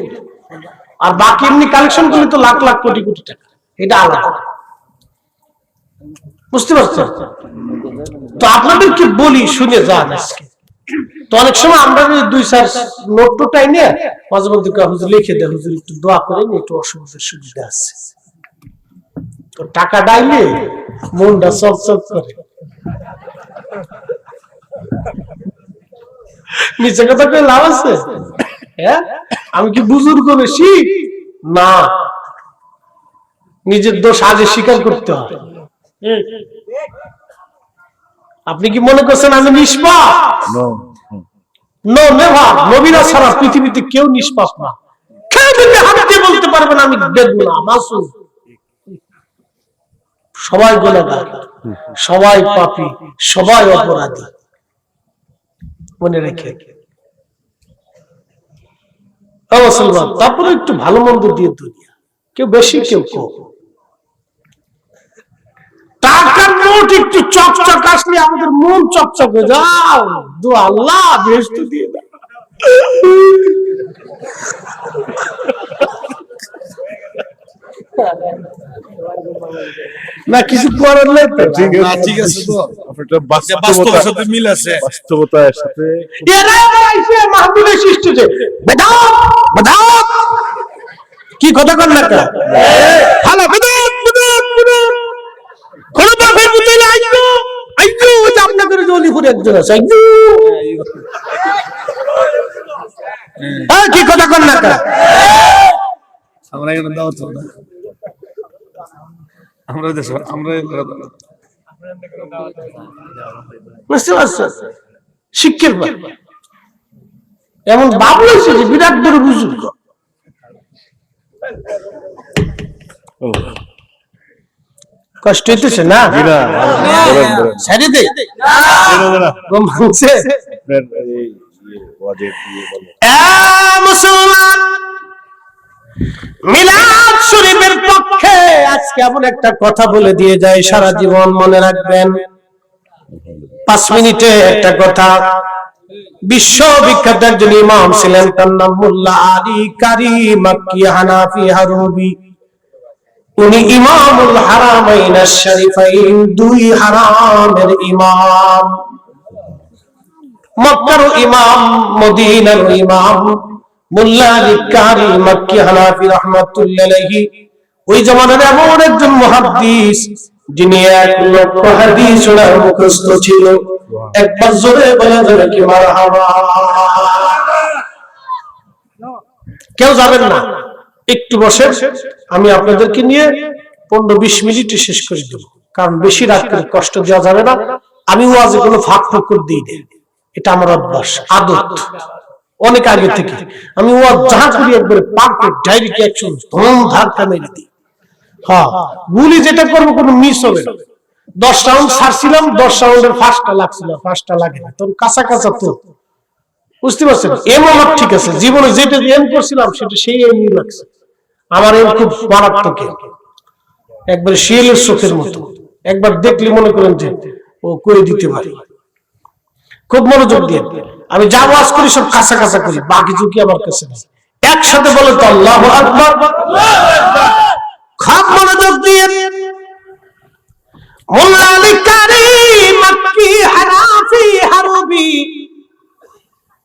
আর বাকি এমনি কালেকশন করলে তো লাখ লাখ কোটি কোটি টাকা, এটা আলাদা। বুঝতে পারছেন? তো আপনাদেরকে বলি, শুনে যান আজকে। তো অনেক সময় আমরা 2-4 নোট টোটাই নিয়ে মাঝে মধ্যে হুজুর লিখে দেয়, হুজুর একটু দোয়া করেন, একটু অসুবিধার সুবিধা আছে। তো টাকা ডাইলে মনটা চকচক করে। নিচে কথা কই লাভ আছে? হ্যাঁ, আমি কি বুজুর্গ বেশি? না, নিজের দোষ আগে স্বীকার করতে হয়। আপনি কি মনে করছেন আমি নিষ্পাপ? No never. নবীরা ছাড়া পৃথিবীতে কেউ নিষ্পাপ না। কেউ যদি হাত দিয়ে বলতে পারবেন আমি বেগুনা মাসুম। সবাই গুনাহগার, সবাই পাপী, সবাই অপরাধী। মনে রেখে মুসলমান, তারপরে একটু ভালো মন্দ দিয়ে দুনিয়া কেউ বেশি কেউ কম। টাকার নোট একটু চকচক আসলে আমাদের মন চকচক হয়ে যাও, দোয়া আল্লাহ বেহেশত দিয়ে দাও। না কিছু করার নাই তো, ঠিক আছে তো, বাস্তবতার সাথে মিল আছে, বাস্তবতার সাথে এরা এসে মাহফিলের সৃষ্টি হচ্ছে বেদাত বেদাত, কি কথা কর না কা হ্যালো বেদাত বেদাত বেদাত, কোন বাপের মতো আইতো আইতো, ওই যে আপনাদের জলিপুরে একজন আছে আইতো, হ্যাঁ কি কথা কর না কা, আমরা এখানে দাও তো না, আমরা দেশ আমরা বুঝতে পারছো শিক্ষের পর এমন বাপ হয়েছে যে বিরাট বড় বুজুর্গ। কষ্ট হইতেছে না, ছেড়ে দে মুসলমান। মিলাদ শরীফের পক্ষে আজকে এমন একটা কথা বলে দিয়ে যায়, সারা জীবন মনে রাখবেন। 5 মিনিটে একটা কথা। বিশ্ববিখ্যাত একজন ইমাম ছিলেন, তার নাম মোল্লা আলী কারি মাক্কি হানাফি হারুবি। উনি ইমামুল হারামাইন আশ-শরীফাইন, 2 হারামের ইমাম, মক্কার ইমাম, মদিনার ইমাম মোল্লা আলী কারি মাক্কি হানাফি রাহমাতুল্লাহি আলাইহি। ওই জামানার এমন একজন মুহাদ্দিস যিনি 1 লক্ষ হাদিস ওনার মুখস্থ ছিল। একবার জোরে বলা যাবে কি মারহাবা? কেউ যাবেন না, একটু বসে, আমি আপনাদেরকে নিয়ে 15-20 মিনিটে শেষ করে দেব, কারণ বেশি রাত করে কষ্ট দেওয়া যাবে না। আমি ওয়াজে কোনো ফাঁক ফোকর দিই না, এটা আমার অভ্যাস, আদত অনেক আগে থেকে। আমি ওয়াজ যা করি একবারে পারফেক্ট ডাইরেক্ট অ্যাকশন, ধম ধাক্কা মেরে দিই। হ্যাঁ, গুলি যেটা করবো কোনো মিস হবে না। 10 রাউন্ড ছাড়ছিলাম, 10 রাউন্ডের 5টা লাগছিল, 5টা লাগে না, তখন কাঁচা কাঁচা তো, বুঝতে পারছেন? এম আমার ঠিক আছে, জীবনে যেটা এম করছিলাম সেটা সেই এমই লাগছে। আমার এম খুব মারাত্মক, একবার শিয়ালের চোখের মতো, একবার দেখলে মনে করেন যে ও করে দিতে পারি। খুব মনোযোগ দিয়ে আমি যা ওয়াজ করি সব কাঁচা কাঁচা করি, বাকি ঝুঁকি আমার কাছে নেই। একসাথে বলে তো আল্লাহু আকবার, খুব মনোযোগ দিয়ে। মোল্লা আলী কারি মাক্কি হানাফি হারুবি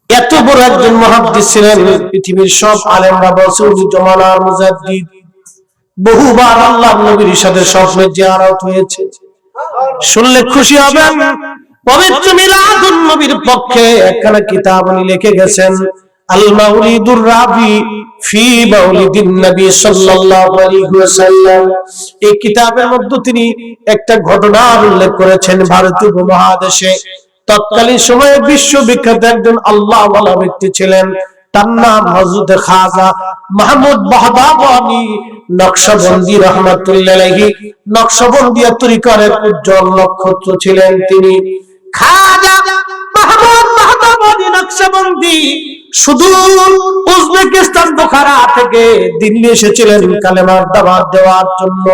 এত বড় একজন মুহাদ্দিস ছিলেন, পৃথিবীর সব আলেমরা বলছে উনি জমানার মুজাদ্দিদ। বহুবার আল্লাহর নবীর সাথে স্বপ্নে জিয়ারত হয়েছে, শুনলে খুশি হবেন। পবিত্র মিলাদুন নবীর পক্ষে একখানা কিতাব উনি লিখে গেছেন, আল মাউলিদুর রাবি ফি মাউলিদিন নবী সাল্লাল্লাহু আলাইহি ওয়াসাল্লাম। এই কিতাবের মধ্যে তিনি একটা ঘটনার উল্লেখ করেছেন। ভারতীয় উপমহাদেশে তৎকালীন সময়ে বিশ্ববিখ্যাত একজন আল্লাহওয়ালা ব্যক্তি ছিলেন, তার নাম হযরত খাজা মাহমুদ বাহদাবনী নকশবন্দি রাহমাতুল্লাহি আলাইহি। নকশবন্দিয়া তরিকার এক উজ্জ্বল নক্ষত্র ছিলেন তিনি। খাজা মাহমুদ বাহদাবনী নকশবন্দি সুদূর উজবেকিস্তান বুখারা থেকে দিল্লি এসেছিলেন কালেমার দাওয়াত দেওয়ার জন্য।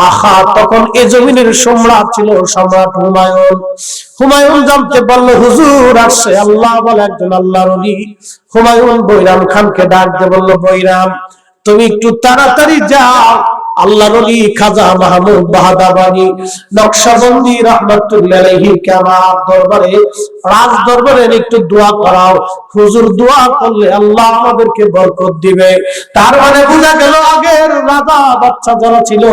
আহা, তখন এই জমিনের সম্রাট ছিল সম্রাট হুমায়ুন। হুমায়ুন জানতে পারলো হুজুর আসছে, আল্লাহ বলে একজন আল্লাহর ওলি। হুমায়ুন বৈরাম খানকে ডাক দিয়ে বলল, বৈরাম তুমি একটু তাড়াতাড়ি যাও, আল্লাহর ওলি খাজা মাহমুদ বাহদাবনী নকশবন্দি রাহমাতুল্লাহি আলাইহি কে আমার দরবারে, রাজ দরবারে একটু দোয়া করাও। হুজুর দোয়া করলে আল্লাহ আমাদেরকে বরকত দিবে। তার মানে বোঝা গেল আগের রাজা বাচ্চা যারা ছিল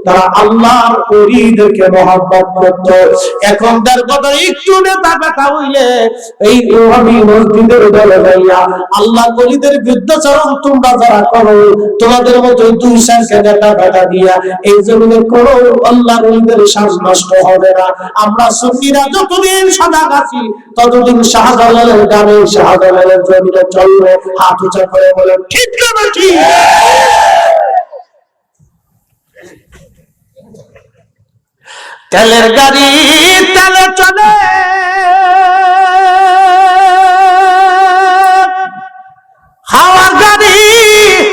তারা আল্লাহর ওলিদেরকে মহব্বত করত। এখন তার কথা একটু নেতা কথা হইলে এই আমি মসজিদের দলে যাইয়া আল্লাহ ওলিদের বিরুদ্ধাচরণ তোমরা যারা করো, তোমাদের মতো 2 নেতা কথা দিয়া এই জমিনে কোনো আল্লাহর ওলিদের শান নষ্ট হবে না। আমরা সুন্নিরা যতদিন সজাগ আছি ততদিন শাহজালালের গানে শাহজালালের জমিনে চলবে। হাত উঁচা করে বলেন ঠিক না ঠিক? তেলের গাড়ি তেলে চলে, হাওয়ার গাড়ি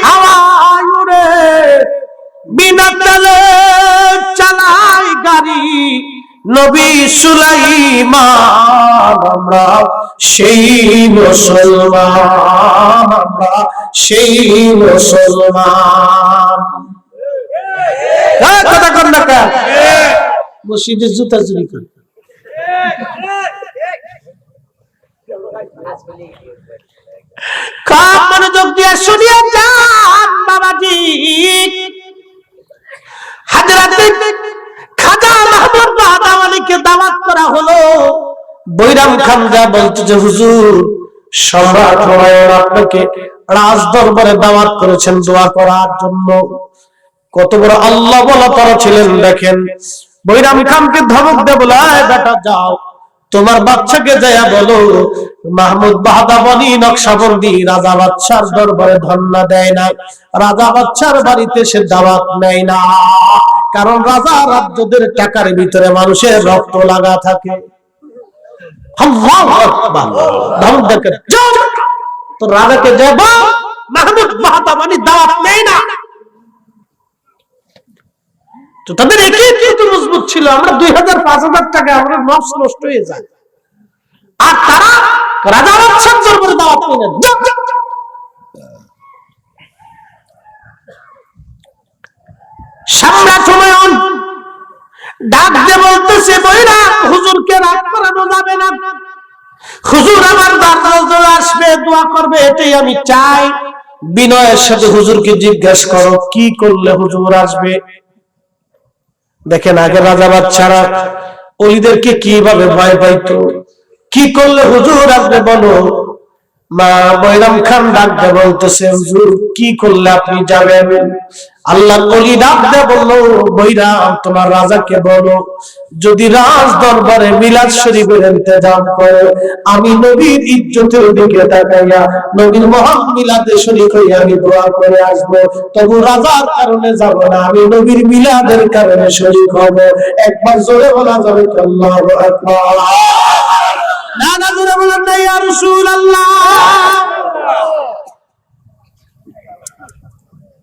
হাওয়ায় উড়ে, ইমান, আমরা সেই মুসলমান, আমরা সেই মুসলমান। কথা কর না কা মসজিদে জুতা চুরি করে। কাম মনোযোগ দিয়ে শুনিয়ে যান বাবাজি। হযরত খাজা মাহমুদ বাদাওয়ালিকে দাওয়াত করা হলো। বৈরাম খান যা বলতে যে হুজুর সম্রাট হুমায়ুন আপনাকে রাজ দরবারে দাওয়াত করেছেন দোয়া করার জন্য। কত বড় আল্লাহ বলা তারা ছিলেন দেখেন। বৈরাম খানকে ধমক দিয়ে বলে, বেটা যাও তোমার বাচ্চাকে যায়া বলো মাহমুদ বাদাওয়ালি নকশবন্দি রাজা বাদশার দরবারে ধন্না দেয় না, রাজা বাদশার বাড়িতে সে দাওয়াত নেয় না, কারণ রাজা রাজ্যদের টাকার ভিতরে মানুষের রক্ত লাগা থাকে। আল্লাহু আকবার। ধমক দেখে যাও তো রাজাকে যাব মাহমুদ বাদাওয়ালি দাওয়াত নেয় না। তো তাদের একই কিন্তু মজবুত ছিল, আমরা 2000-5000 টাকা আমরা নফস নষ্ট হয়ে যায়, আর তারা রাজা বাদশার দরবারে দাওয়াত নেয় না। সম্রাট হুমায়ুন ডাক দিয়ে বলতেছে, বৈরাম হুজুরকে রাগ করানো যাবে না, হুজুর আমার দরবারে আসবে দোয়া করবে এটাই আমি চাই। বিনয়ের সাথে হুজুরকে জিজ্ঞাসা করো কি করলে হুজুর আসবে। দেখেন আগে রাজা বাদশারা ওলিদেরকে কিভাবে ভয় পাইতো, কি করলে হুজুর আসবে বলো। মা বৈরাম খান ডাক দিয়ে বলতেছে, হুজুর কি করলে আপনি যাবেন। আল্লাহ ওলি ডাক দিয়ে বলল, বৈরাম তোমার রাজাকে বলো যদি রাজ দরবারে মিলাদ শরীফের ইন্তজাম করে, আমি নবীর ইজ্জতের দিকে তাকাইয়া নবীর মহান মিলাদে শরীক হইয়া আমি দোয়া করে আসবো, তবু রাজার কারণে যাব না, আমি নবীর মিলাদের কারণে শরীক হব। একবার জোরে বলা যাবে আল্লাহু আকবার। না না জোরে বলেন না ইয়া রাসূলুল্লাহ।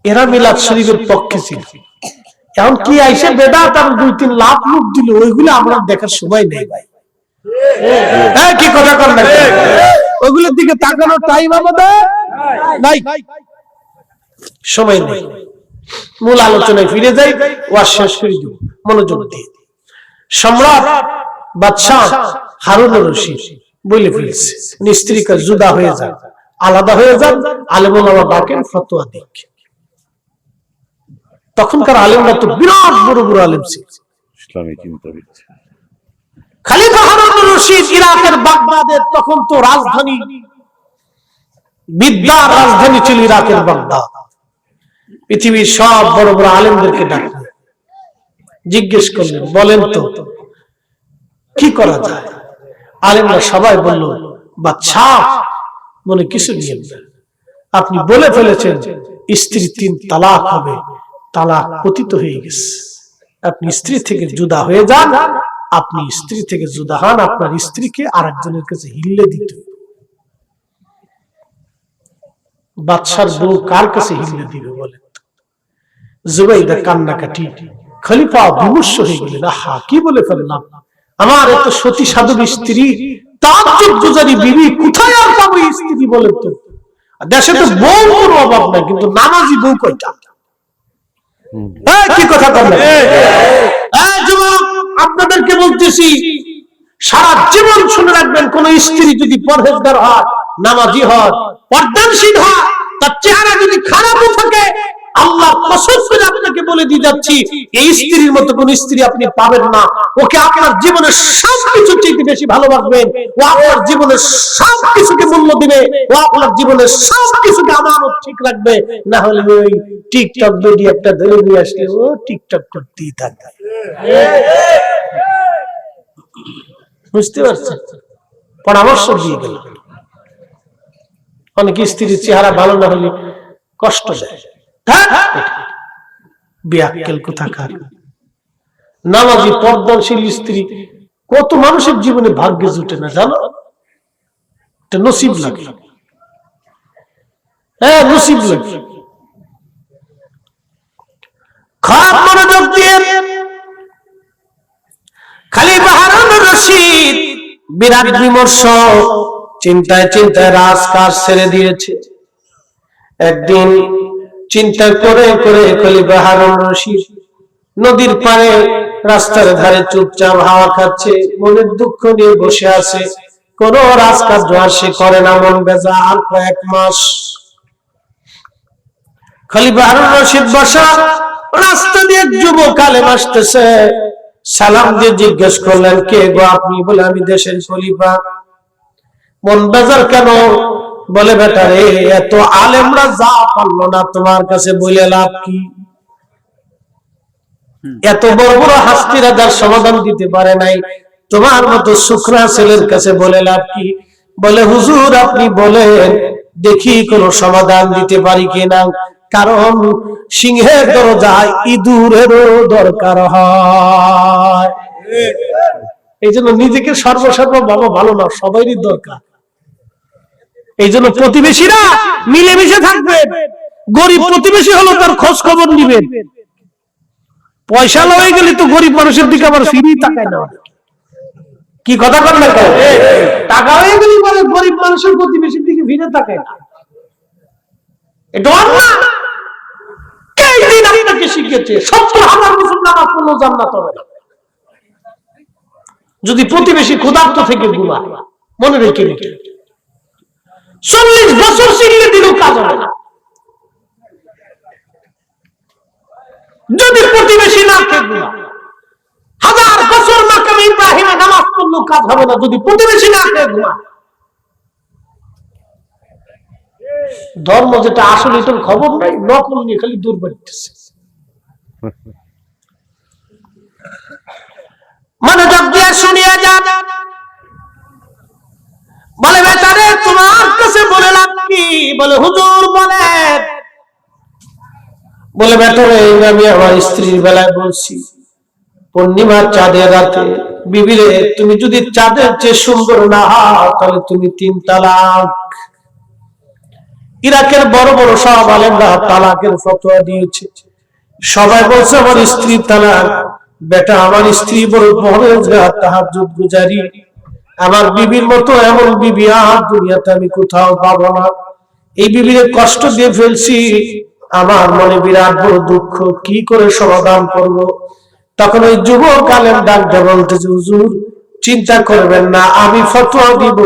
এরা মিলাদ শরীফের পক্ষে ছিল। এখন কি আইসে বেদাত আর 2-3 লাখ লোক দিল, ওইগুলো আমরা দেখার সময় নেই ভাই। হ্যাঁ কি কথা কর না, ওইগুলোর দিকে তাকানোর টাইম আমাদের নাই, সময় নেই। মূল আলোচনায় ফিরে যাই, ওয়াজ শেষ করে দিব মনোযোগ দিয়ে। সম্রাট বাদশাহ হারুন রশিদ বলে ফেলছে স্ত্রী কা জুদা হয়ে যান, আলাদা হয়ে যান, আলেম ওলামা ডাকেন ফতোয়া দিক। তখনকার আলেমরা তো বিরাট বড় বড় আলেম ছিল, ইসলামী চিন্তাবিদ। খলিফা হারুন রশিদ ইরাকের বাগদাদের তখন তো রাজধানী, বিদ্যার রাজধানী ছিল ইরাকের বাগদাদ। পৃথিবীর সব বড় বড় আলেমদেরকে ডাকলেন, জিজ্ঞেস করলেন বলেন তো কি করা যায়। আলেমরা সবাই বলল, বাদশাহ মনে কিছু নিয়েন না, আপনি বলে ফেলেছেন স্ত্রী 3 তালাক হবে, তালাক পতিত হয়ে গেছে, আপনি স্ত্রী থেকে জুদা হয়ে যান, আপনি স্ত্রী থেকে জুদা হন, আপনার স্ত্রীকে আরেকজনের কাছে হিল্লে দিতে হবে। বাদশার বউ কার কাছে হিল্লে দিবে বলেন তো। জুবাইদা কান্নাকাটি, খলিফা বিমর্ষ হয়ে গেলেন, আহা কি বলে ফেললাম, আমার এত সতী সাধু স্ত্রী, তাজ্জুব গুজারি বিবি, কোথায় আর পাবো স্ত্রী বলেন তো। দেশে তো বউ কোনো অভাব নাই, কিন্তু নামাজি বউ কয়টা। কি কথা বললেন যুবক, আপনাদেরকে বলতেছি সারা জীবন শুনে রাখবেন, কোন স্ত্রী যদি পরহেজগার হয়, নামাজি হয়, পর্দানশীল হয়, তার চেহারা যদি খারাপও থাকে, আল্লাহ কসম করে আপনাকে বলে দিয়ে যাচ্ছি এই স্ত্রীর মতো কোন স্ত্রী আপনি পাবেন না। ওকে আপনার জীবনের সবকিছু থেকে বেশি ভালোবাসবেন, ও আপনার জীবনের সবকিছুকে মূল্য দিবে, ও আপনার জীবনের সবকিছুকে আমানত ঠিক রাখবে। না হলে ওই টিকটক ভিডিও একটা ধরে নিয়ে আসলে ও টিকটক করতেই থাকবে। বুঝতে পারছেন? পরামর্শ দিয়ে গেল। অনেক স্ত্রীর চেহারা ভালো না হলে কষ্ট দেয়, বেয়াক্কেল কোথাকার। নামাজি পর্দানশীল স্ত্রী কত মানুষের জীবনে ভাগ্যে জুটে না জানো, এটা নসিব লাগে। হ্যাঁ নসিব লাগে। খারাপ মনোযোগ দিয়ে খলিফা হারুন রশিদ বিরাট বিমর্ষ, চিন্তায় চিন্তায় রাজকাজ ছেড়ে দিয়েছে। একদিন চিন্তা করে করে খলিফা হারুন রশিদ নদীর পাড়ে রাস্তার ধারে চুপচাপ হাওয়া খাচ্ছে, মনের দুঃখ নিয়ে বসে আছে। কোন রাজকার্য আর সে করে না, মন বেজার। কয়েক মাস খলিফা হারুন রশিদ বসা, রাস্তা দিয়ে এক যুবক আলেম আসতেছে। সালাম দিয়ে জিজ্ঞেস করলেন, কে গো আপনি? বলে, আমি দেশের খলিফা। মন বেজার কেন? বলে, বেটা রে, এত আলেমরা যা পারলো না তোমার কাছে বলে লাভ কি? এত বড় বড় হাস্তিরা যার সমাধান দিতে পারে নাই, তোমার মতো শুকনা ছেলের কাছে বলে লাভ কি? বলে, হুজুর আপনি বলেন দেখি কোন সমাধান দিতে পারি কিনা, কারণ সিংহের দরজায় ইঁদুরেরও দরকার হয়। এই জন্য নিজেকে সর্বসর্ব বাবা ভালো না, সবারই দরকার। এই জন্য প্রতিবেশীরা মিলেমিশে থাকবেন। গরিব প্রতিবেশী হলো তার খোঁজ খবর নিবেন। পয়সা লয়ে গেলে তো গরিব মানুষের দিকে আবার ফিরি তাকায় না। কি কথা বল না? টাকা হয়ে গেলে মানে গরিব মানুষের প্রতিবেশীর দিকে ফিরে তাকায় না। এটা না, কে দিন আপনাকে শিখিয়েছে ৭০,০০০ বছর নামাজ পড়লেও জান্নাত হবে না যদি প্রতিবেশী ক্ষুধার্ত থেকে ঘুমায়? মনে রেখে রেখে ৪০ বছর শিখলে দিলেও কাজ হবে না যদি প্রতিবেশী না খেয়ে ঘুমায়। ১০০০ বছর মাকাম ইব্রাহিমে নামাজ পড়লেও কাজ হবে না যদি প্রতিবেশী না খেয়ে ঘুমায়। ধর্ম যেটা আসলে তোর খবর নাই, নকল নিয়ে খালি দূর বাড়তেছে। মনোযোগ দিয়ে শুনিয়া যান। বলে, বেচারে তোমার কাছে বলে লাভ কি? বলে, হুজুর বলেন। বলে, বেটারে আমি আমার স্ত্রীর বেলায় বলছি, পূর্ণিমার চাঁদের রাতে, বিবিরে তুমি যদি চাঁদের চেয়ে সুন্দর না হও তাহলে তুমি ৩ তালাক। ইরাকের বড় বড় সব আলেমরা তালাকের ফতোয়া দিয়েছে। সবাই বলছে আমার স্ত্রী তালাক। বেটা, আমার স্ত্রী বড় পরহেজগার, তাহাজ্জুদ গুজারি। আমার বিবির মতো এমন বিবি আর দুনিয়াতে আমি কোথাও পাবো না। এই বিবিরে কষ্ট দিয়ে ফেলছি, আমার মনে বিরাট বড় দুঃখ, কি করে সমাধান করব? তখন ওই যুবক আলেম ডাকতে বলতেছে, হুজুর চিন্তা করবেন না, আমি ফতোয়া দিব,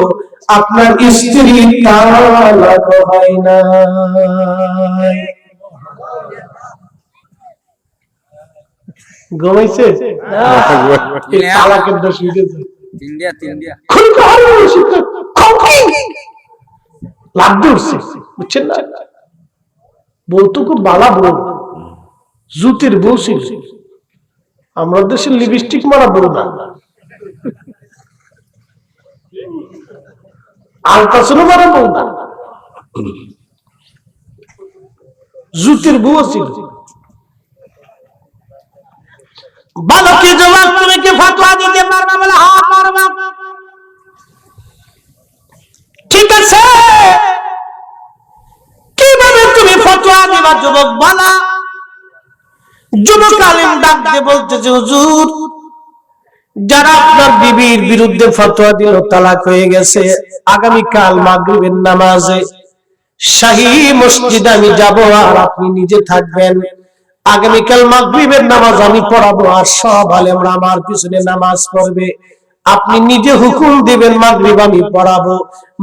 আপনার স্ত্রী তালাক হয় না। ঘুমাইছে তালাকের দোষ হইতেছে। বুঝছেন না? বলতো খুব বালা বউ, জুতির বউ ছিল। আমরা দেশের লিপস্টিক মারা বউ না, আলকাসনো মারা বউ না, জুতির বউ ছিল। বালকের জবাব, তুমি কি ফতোয়া দিতে পারবা? বলে, হ্যাঁ পারবা। ঠিক আছে, কিভাবে তুমি ফতোয়া দিবা? যুবক বলা। যুবক আলেম ডাক দিয়ে বলতেছে, হুজুর যারা আপনার বিবির বিরুদ্ধে ফতোয়া দিল তালাক হয়ে গেছে, আগামীকাল মাগরিবের নামাজে শাহী মসজিদে আমি যাব, আর আপনি নিজে থাকবেন। আগামীকাল মাগরিবের নামাজ আমি পড়াবো, আর সব আলেমরা আমার পিছনে নামাজ পড়বে। আপনি নিজে হুকুম দিবেন, মাগরিব আমি পড়াবো,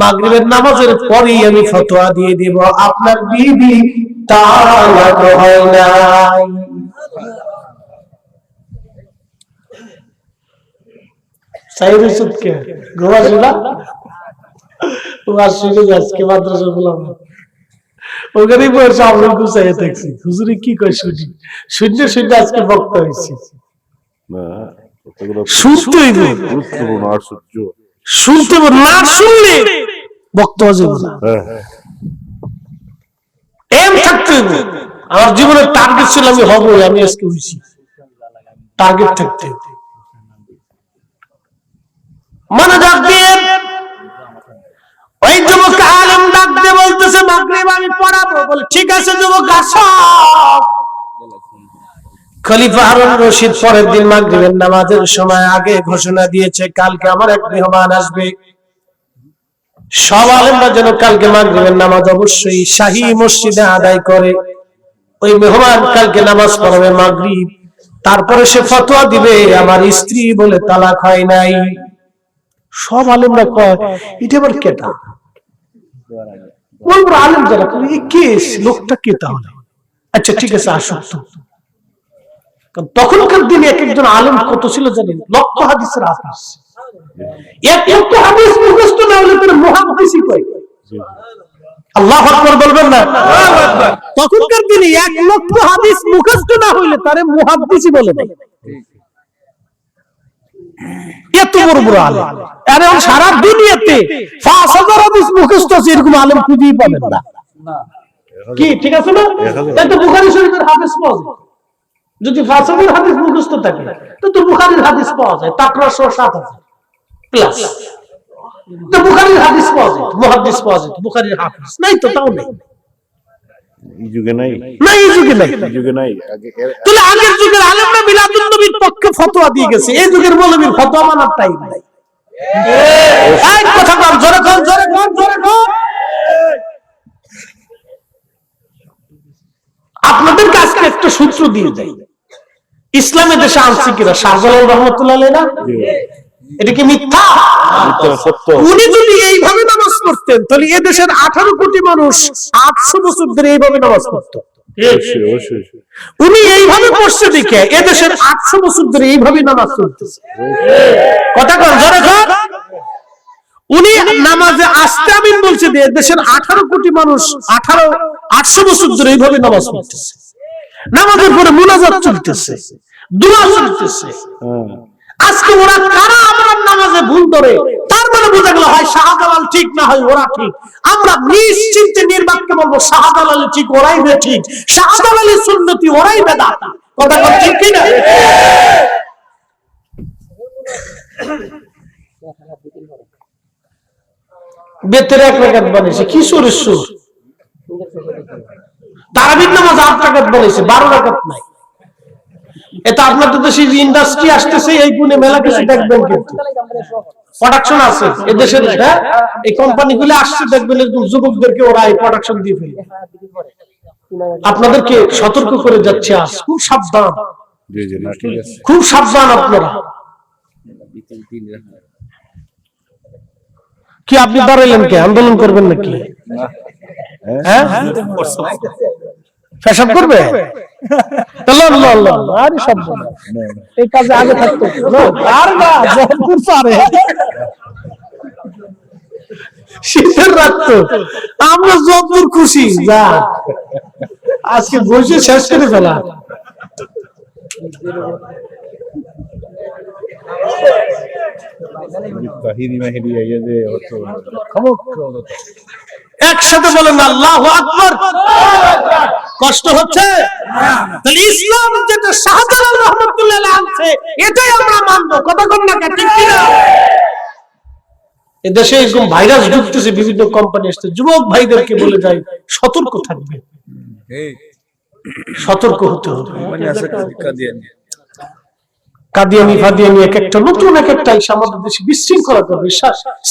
মাগরিবের নামাজের পরেই আমি ফতোয়া দিয়ে দেব, আপনার বিবি তালাক হয় নাই। সাইরে সুদকে গোয়াজুলা ওয়াজ শুনে আজকে মাদ্রাসা বললাম, ওখানে বসে আমরা গুছাইয়ে দেখছি, হুজুরে কি কয় শুনি, শুনতে শুনতে আজকে বক্তা হয়েছি। শুনতে শুনতে না শুনলে বক্তা হয়ে না। এম থাকতে হবে। আমার জীবনের টার্গেট ছিল আমি হবো, আমি আজকে হয়েছি। টার্গেট থাকতে মনোযোগ দিয়ে ওই যুবক আলেম ডাক দিয়ে বলতেছে, মাগরিব আমি পড়াবো। বলে, ঠিক আছে যুবক আসো। খলিফা হারুন রশিদ পরের দিন মাগরিবের নামাজের সময় আগে ঘোষণা দিয়েছে, কালকে আমার এক মেহমান আসবে। সব আলেমরা যেন কালকে মাগরিবের নামাজ অবশ্যই শাহী মসজিদে আদায় করে। ওই মেহমান কালকে নামাজ পড়াবে মাগরিব, তারপরে সে ফতোয়া দিবে আমার স্ত্রী বলে তালাক হয় নাই। সব আলেমরা কয় এটা আবার কেটা? বলবো আলেম যারা কে লোকটা কে তাহলে? আচ্ছা ঠিক আছে, আসুক তো। তখনকার দিনে এক একজন আলেম কত ছিল জানেন? লক্ষ হাদিসের হাফেজ। এক লক্ষ হাদিস মুখস্থ না হলে তার মুহাদ্দিসই কয়। আল্লাহু আকবার বলবেন না? তখনকার দিনে এক লক্ষ হাদিস মুখস্থ না হইলে তারে মুহাদ্দিসই বলে না। এত বড় বড় আলেম, আরে সারা দুনিয়াতে 5000 হাদিস মুখস্থ আছে এরকম আলেম খুঁজেই পাবেন না। কি ঠিক আছে না? তাই তো বুখারী শরীফের হাদিস পাওয়া যায়। যদি 5000 হাদিস মুখস্থ থাকে তো বুখারীর হাদিস পাওয়া যায় তাকরা 7000 প্লাস। তো বুখারীর হাদিস পাওয়া যায়, মুহাদ্দিস পাওয়া যায়, বুখারীর হাফেজ নাই তো তাও নাই। এই যুগে নাই, এই যুগে নাই। তাহলে আগের যুগের আলেমরা মিলাদুন নবীর পক্ষে ফতোয়া দিয়ে গেছে, এই যুগের মৌলবীর ফতোয়া মানার টাইম নাই। এই কথা বল, জোরে বল, জোরে বল, জোরে বল। আপনাদের কাছে একটা সূত্র দিয়ে যাই, ইসলামের দেশে আনছে কিনা শাহজালাল রহমাতুল্লাহ আলাইহি না? এটা কি মিথ্যা? উনি যদি এইভাবে নামাজ পড়তেন তাহলে এই দেশের 18 কোটি মানুষ 800 বছর ধরে এইভাবে নামাজ পড়তো। উনি এইভাবে পড়ছে দেখে এই দেশের 800 বছর ধরে এইভাবে নামাজ পড়তেছে। কথা কর জোরে কর। উনি নামাজে আস্তে আমিন বলছে যে দেশের 18 কোটি মানুষ 800 বছর ধরে এইভাবে নামাজ পড়তেছে। নামাজের পরে মুনাজাত চলতেছে, দোয়া চলতেছে। আজকে ওরা কারা আমরা নামাজে ভুল ধরে, তার মানে বোঝা গেল হয় শাহজালাল ঠিক না হয় ওরা ঠিক। আমরা নিশ্চিন্তে নির্বাককে বলবো শাহজালাল ঠিক, ওরাই ঠিক। শাহজালালের সুন্নতি, ওরাই বেদাত। কথা বল ঠিক কি না? বেতের এক রাকাত বানিয়েছে, কি সুরের সুর। তারাবির নামাজ 8 রাকাত বানিয়েছে, 12 রাকাত নাই। এটা আপনাদের দেশে ইন্ডাস্ট্রি আসতেছে, এই গুণে মেলা কিছু দেখবেন, কিন্তু প্রোডাকশন আছে এদেশের। এই কোম্পানিগুলো আসছে, দেখবেন একদম যুবকদেরকে ওরা এই প্রোডাকশন দিয়ে ফেলে। আপনাদেরকে সতর্ক করে যাচ্ছে, আজ খুব সাবধান, খুব সাবধান আপনারা। কি আপনি দাঁড়াইলেন কে? আন্দোলন করবেন নাকি? হ্যাঁ, পেশাব করবে? এই কাজে আগে থাকতো শীতের রাখতো। আমরা যতদূর খুশি যা আজকে বসে শেষ করে ফেলা। একসাথে বলেন আল্লাহু আকবার। কষ্ট হচ্ছে? তাহলে ইসলাম যেটা শাহজালাল রহমাতুল্লাহ আলাইহি আনছে এটাই আমরা মানবো। কথা বল না, ঠিক কি না? এদেশে এরকম ভাইরাস ঢুকতেছে, বিভিন্ন কোম্পানি আসছে। যুবক ভাইদেরকে বলে যায় সতর্ক থাকবে, সতর্ক হতে হবে। কাদিয়ানি ফাদিয়ানি এক একটা নতুন এক একটা এসে আমাদের দেশে বিশৃঙ্খলা করবে।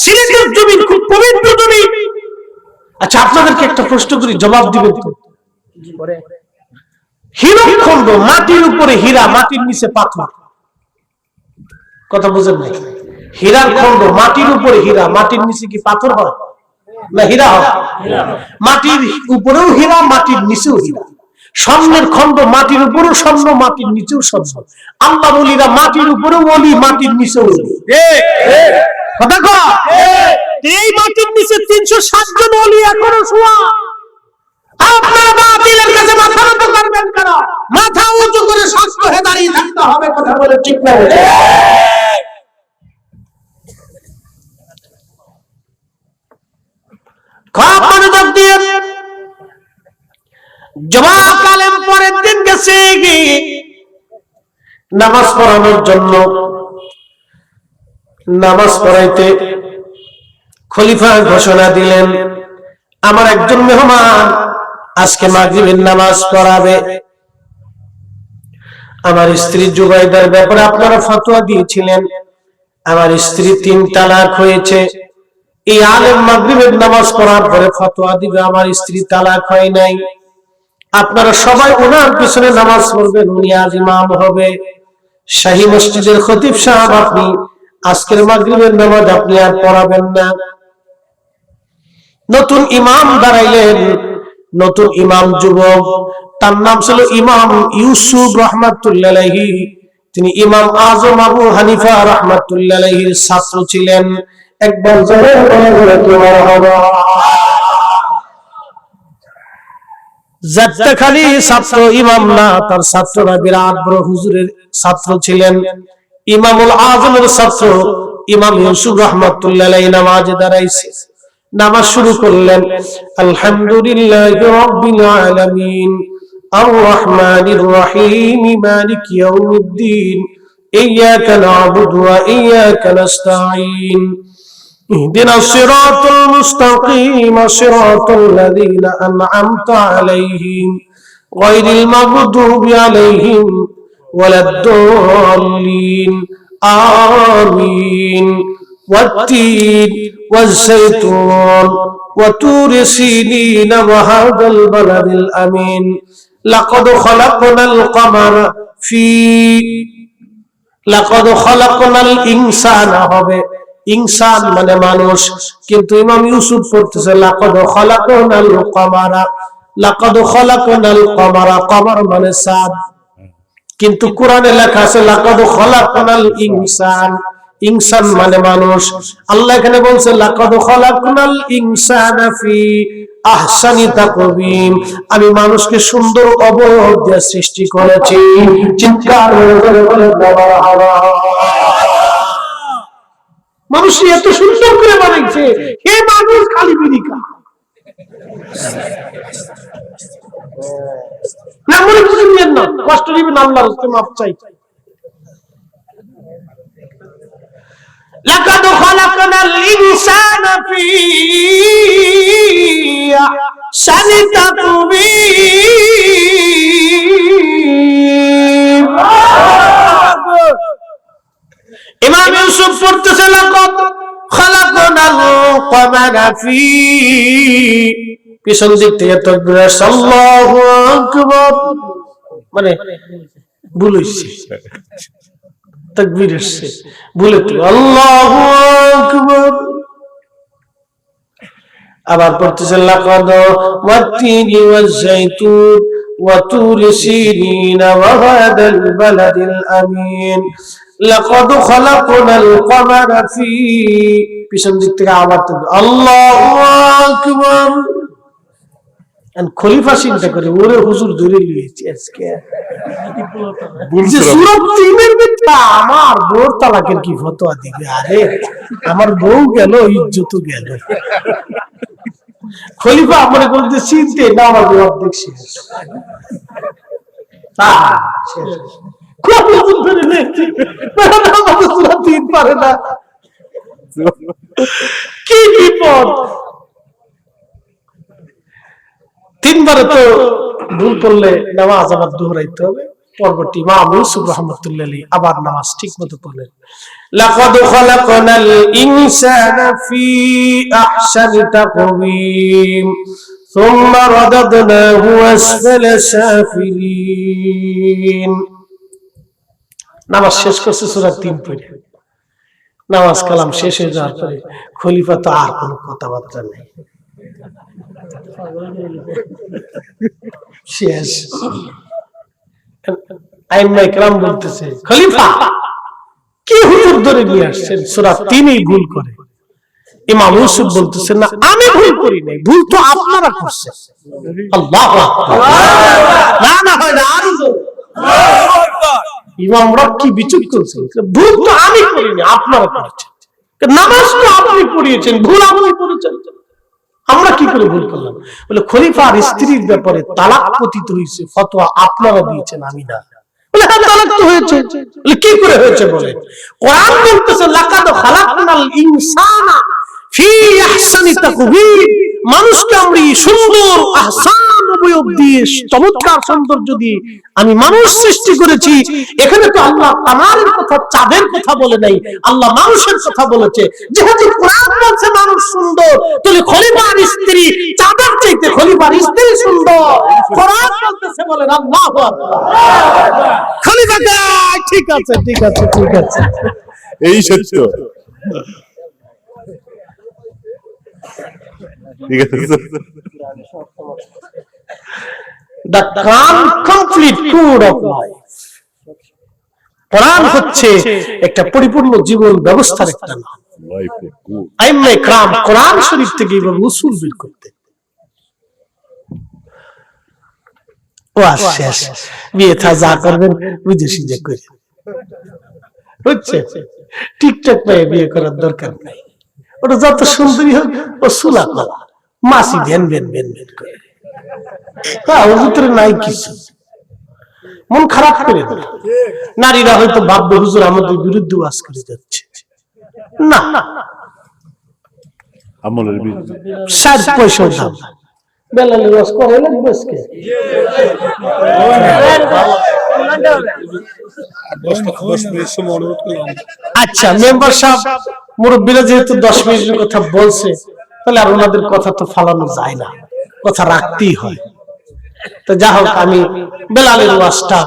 সিলেটের জমি খুব পবিত্র জমি। আচ্ছা আপনাদেরকে একটা প্রশ্ন করি, জবাব দিবেন তো? হীরকখণ্ড, মাটির উপরে হীরা, মাটির নিচে পাথর। কথা বুঝেন নাই? হীরার খণ্ড, মাটির উপরে হীরা, মাটির নিচে কি পাথর হয় না হীরা হয়? মাটির উপরেও হীরা, মাটির নিচেও হীরা। স্বর্ণের খণ্ড, মাটির উপরেও স্বর্ণ, মাটির নিচেও স্বর্ণ। আল্লাহ বলিরা মাটির উপরেও ওলি, মাটির নিচেও ওলি। কথা কও, এই মাটির নিচে 307 জন ওলি এখনো শোয়া। আপনারা বাতিলের কাছে মাথা নত করবেন কেন? মাথা উঁচু করে শক্ত হয়ে দাঁড়িয়ে থাকতে হবে। কথা বলে ঠিক না? খুব মনোযোগ দিয়ে জবাব আলেম পরের দিন গেছে নামাজ পড়ানোর জন্য। নামাজ পড়াইতে খলিফা ঘোষণা দিলেন, আমার একজন মেহমান আজকে মাগরিবের নামাজ পড়াবে। আমার স্ত্রী জুবাইদার ব্যাপারে আপনারা ফতোয়া দিয়েছিলেন, আমার স্ত্রী 3 তালাক হয়েছে। এই আলেম মাগরিবের নামাজ পড়ার পরে ফতোয়া দিবে আমার স্ত্রী তালাক হয় নাই। আপনারা সবাই ওনার পিছনে নামাজ পড়বেন, উনি আজ ইমাম হবে। শাহী মসজিদের খতিব সাহেব, আপনি আজকের মাগরিবের নামাজ আপনি আর পড়াবেন না। নতুন ইমাম দাঁড়াইলেন, নতুন ইমাম যুবক, তার নাম ছিল ইমাম ইউসুফ রাহমাতুল্লাহ আলাইহি। তিনি ইমাম আজম আবু হানিফা রাহমাতুল্লাহ আলাইহির ছাত্র ছিলেন। একবার জোরে বলে মারহাবা। খালি ছাত্র ইমাম না, তার ছাত্ররা বিরাট বড় হুজুরের ছাত্র ছিলেন। ইমামুল আজমের ছাত্র ইমাম ইউসুফ রাহমাতুল্লাহ আলাইহি নামাজে দাঁড়াইছে, নামাজ শুরু করলেন। আলহামদুলিল্লাহি রাব্বিল আলামিন আর রহমানির রহিম মালিকি ইয়াউমিদ্দিন ইয়্যাকা না'বুদু ওয়া ইয়্যাকা নাস্তাঈন اهدنا الصراط المستقيم صراط الذين أنعمت عليهم غير المغضوب عليهم ولا الضالين آمين والتين والزيتون وطور سينين وهذا البلد الأمين لقد خلقنا القمر لقد خلقنا الإنسان ইনসান মানে মানুষ, কিন্তু ইমাম ইউসুফ পড়তেছে লাকাদ খালাকনাল কমারা। লাকাদ খালাকনাল কমারা, কমার মানে চাঁদ, কিন্তু কোরআনে লেখা আছে লাকাদ খালাকনাল ইনসান, ইনসান মানে মানুষ। আল্লাহ এখানে বলছে লাকাদ খালাকনাল ইনসানা ফি আহসানি তাকওয়িম, আমি মানুষকে সুন্দর অবয়ব দিয়ে সৃষ্টি করেছি। চিৎকার করে বলে মারহাবা। মানুষ এত সুন্দর করে বানাইছে, হে মানুষ খালি বিরিকা না, মনে বুঝেন না, কষ্ট দিবেন, আল্লাহর কাছে মাফ চাই। লাকাদ খালাকনাল ইনসানা ফি আহসানি তাকওয়িম। ইমাম ইউসুফ পড়তেছে লাকাদ খালাকনাল কমারা ফি, পিছন দিক থেকে তাকবীর, আল্লাহু আকবার, মানে ভুল হইছে, তাকবীর এসেছে ভুলে তো, আল্লাহু আকবার। আবার পড়তেছে লাকাদ ওয়াত্তিনি ওয়াজ-যাইতুন ওয়া তুরি সিনিনা ওয়া হাদাল বালাদিল আমিন লাকাদ খালাকনাল কমারা ফি, পিছন দিক থেকে আবার তো আল্লাহু আকবার। খলিফা চিন্তা করে ওরে হুজুর ধরে নিয়েছি আজকে, সূরা 3 এর ভিতরে আমার বউর তালাকের কি ফতোয়া দিবে? আরে আমার বউ গেল, ইজ্জত গেল। খলিফা মনে করতে চিনতে না, আমার বউ অর্ধেক শেষ। পারে না, কি বিপদ। 3 বারে তো ভুল করলে নামাজ আবার দোহরাইতে হবে। পরবর্তী ইমাম ইউসুফ রাহমাতুল্লাহ আলাইহি আবার নামাজ ঠিক মতো পড়লেন। লাকাদ খালাকনাল ইনসানা ফি আহসানি তাকওয়িম সুম্মা রাদাদনাহু আসফালা সাফিলিন। নামাজ শেষ করছে সূরা 3 পড়ে। নামাজ কালাম শেষ হয়ে যাওয়ার পরে খলিফা তো আর কোনো কথাবার্তা নেই, শেষ। আইম্মায়ে কেরাম বলতেছে, খলিফা কি হুজুর ধরে নিয়ে আসছেন, সূরা 3 ভুল করে। ইমাম ইউসুফ বলতেছে না, আমি ভুল করি নাই, ভুল তো আপনারা করছেন। আল্লাহু আকবার। না না হয় না, আরো আল্লাহু আকবার। ইমামরা কি বিচুপ করছেন, ভুল তো আমি করিনি, আপনারা করেছেন। নামাজ তো আপনি পড়িয়েছেন, ভুল আপনি করেছেন, আমরা কি করে ভুল করলাম? বলে খলিফার স্ত্রীর ব্যাপারে তালাক পতিত হয়েছে, ফতোয়া আপনারা দিয়েছেন, আমি না। বলে হ্যাঁ, তালাক তো হয়েছে। বলে কি করে হয়েছে? বলে কোরআন বলতেছে লাকাদ খালাকনাল ইনসানা ফি আহসানি তাকওয়িম, মানুষকে আমরা সুন্দর আহসান অবয়ব দিয়ে চমৎকার সৌন্দর্য দিয়ে আমি মানুষ সৃষ্টি করেছি। এখানে তো আল্লাহ কামালের কথা, চাঁদের কথা বলে নাই, আল্লাহ মানুষের কথা বলেছে। যেহেতু কোরআন বলছে মানুষ সুন্দর, তাহলে খলিফার স্ত্রী চাঁদের চাইতে খলিফার স্ত্রী সুন্দর। কোরআন বলতেছে, বলেন আল্লাহু আকবার। খলিফা গায়, ঠিক আছে ঠিক আছে ঠিক আছে, এই সত্য। ঠিক আছে। The complete code of life. কোরআন হচ্ছে একটা পরিপূর্ণ জীবন ব্যবস্থার একটা নাম। আইম্মে کرام কোরআন শরীফ থেকে এইভাবে উসুল বের করতে। ওয়াজ শেষ, বিয়ে থা যা করবেন বিদেশি যে করে হচ্ছে। টিকটক পেয়ে বিয়ে করার দরকার নাই, ওটা যত সুন্দরী হোক ও সুলা করা মাসি ভেন ভেন ভেন ভেন করে, ওর ভিতরে নাই কিছু। মন খারাপ করে না, নারীরা হয়তো ভাববে হুজুর আমাদের বিরুদ্ধে ওয়াজ করে যাচ্ছে। না, আমলের বিরুদ্ধে 60 পয়সার দাম বেলালের ওয়াজ করে লাগবে আজকে। আচ্ছা মেম্বার সাহেব, মুরব্বীরা যেহেতু 10 মিনিটের কথা বলছে, তাহলে আর ওনাদের কথা তো ফালানো যায় না, কথা রাখতেই হয়। তো যা হোক, আমি বেলালের ওয়াজটা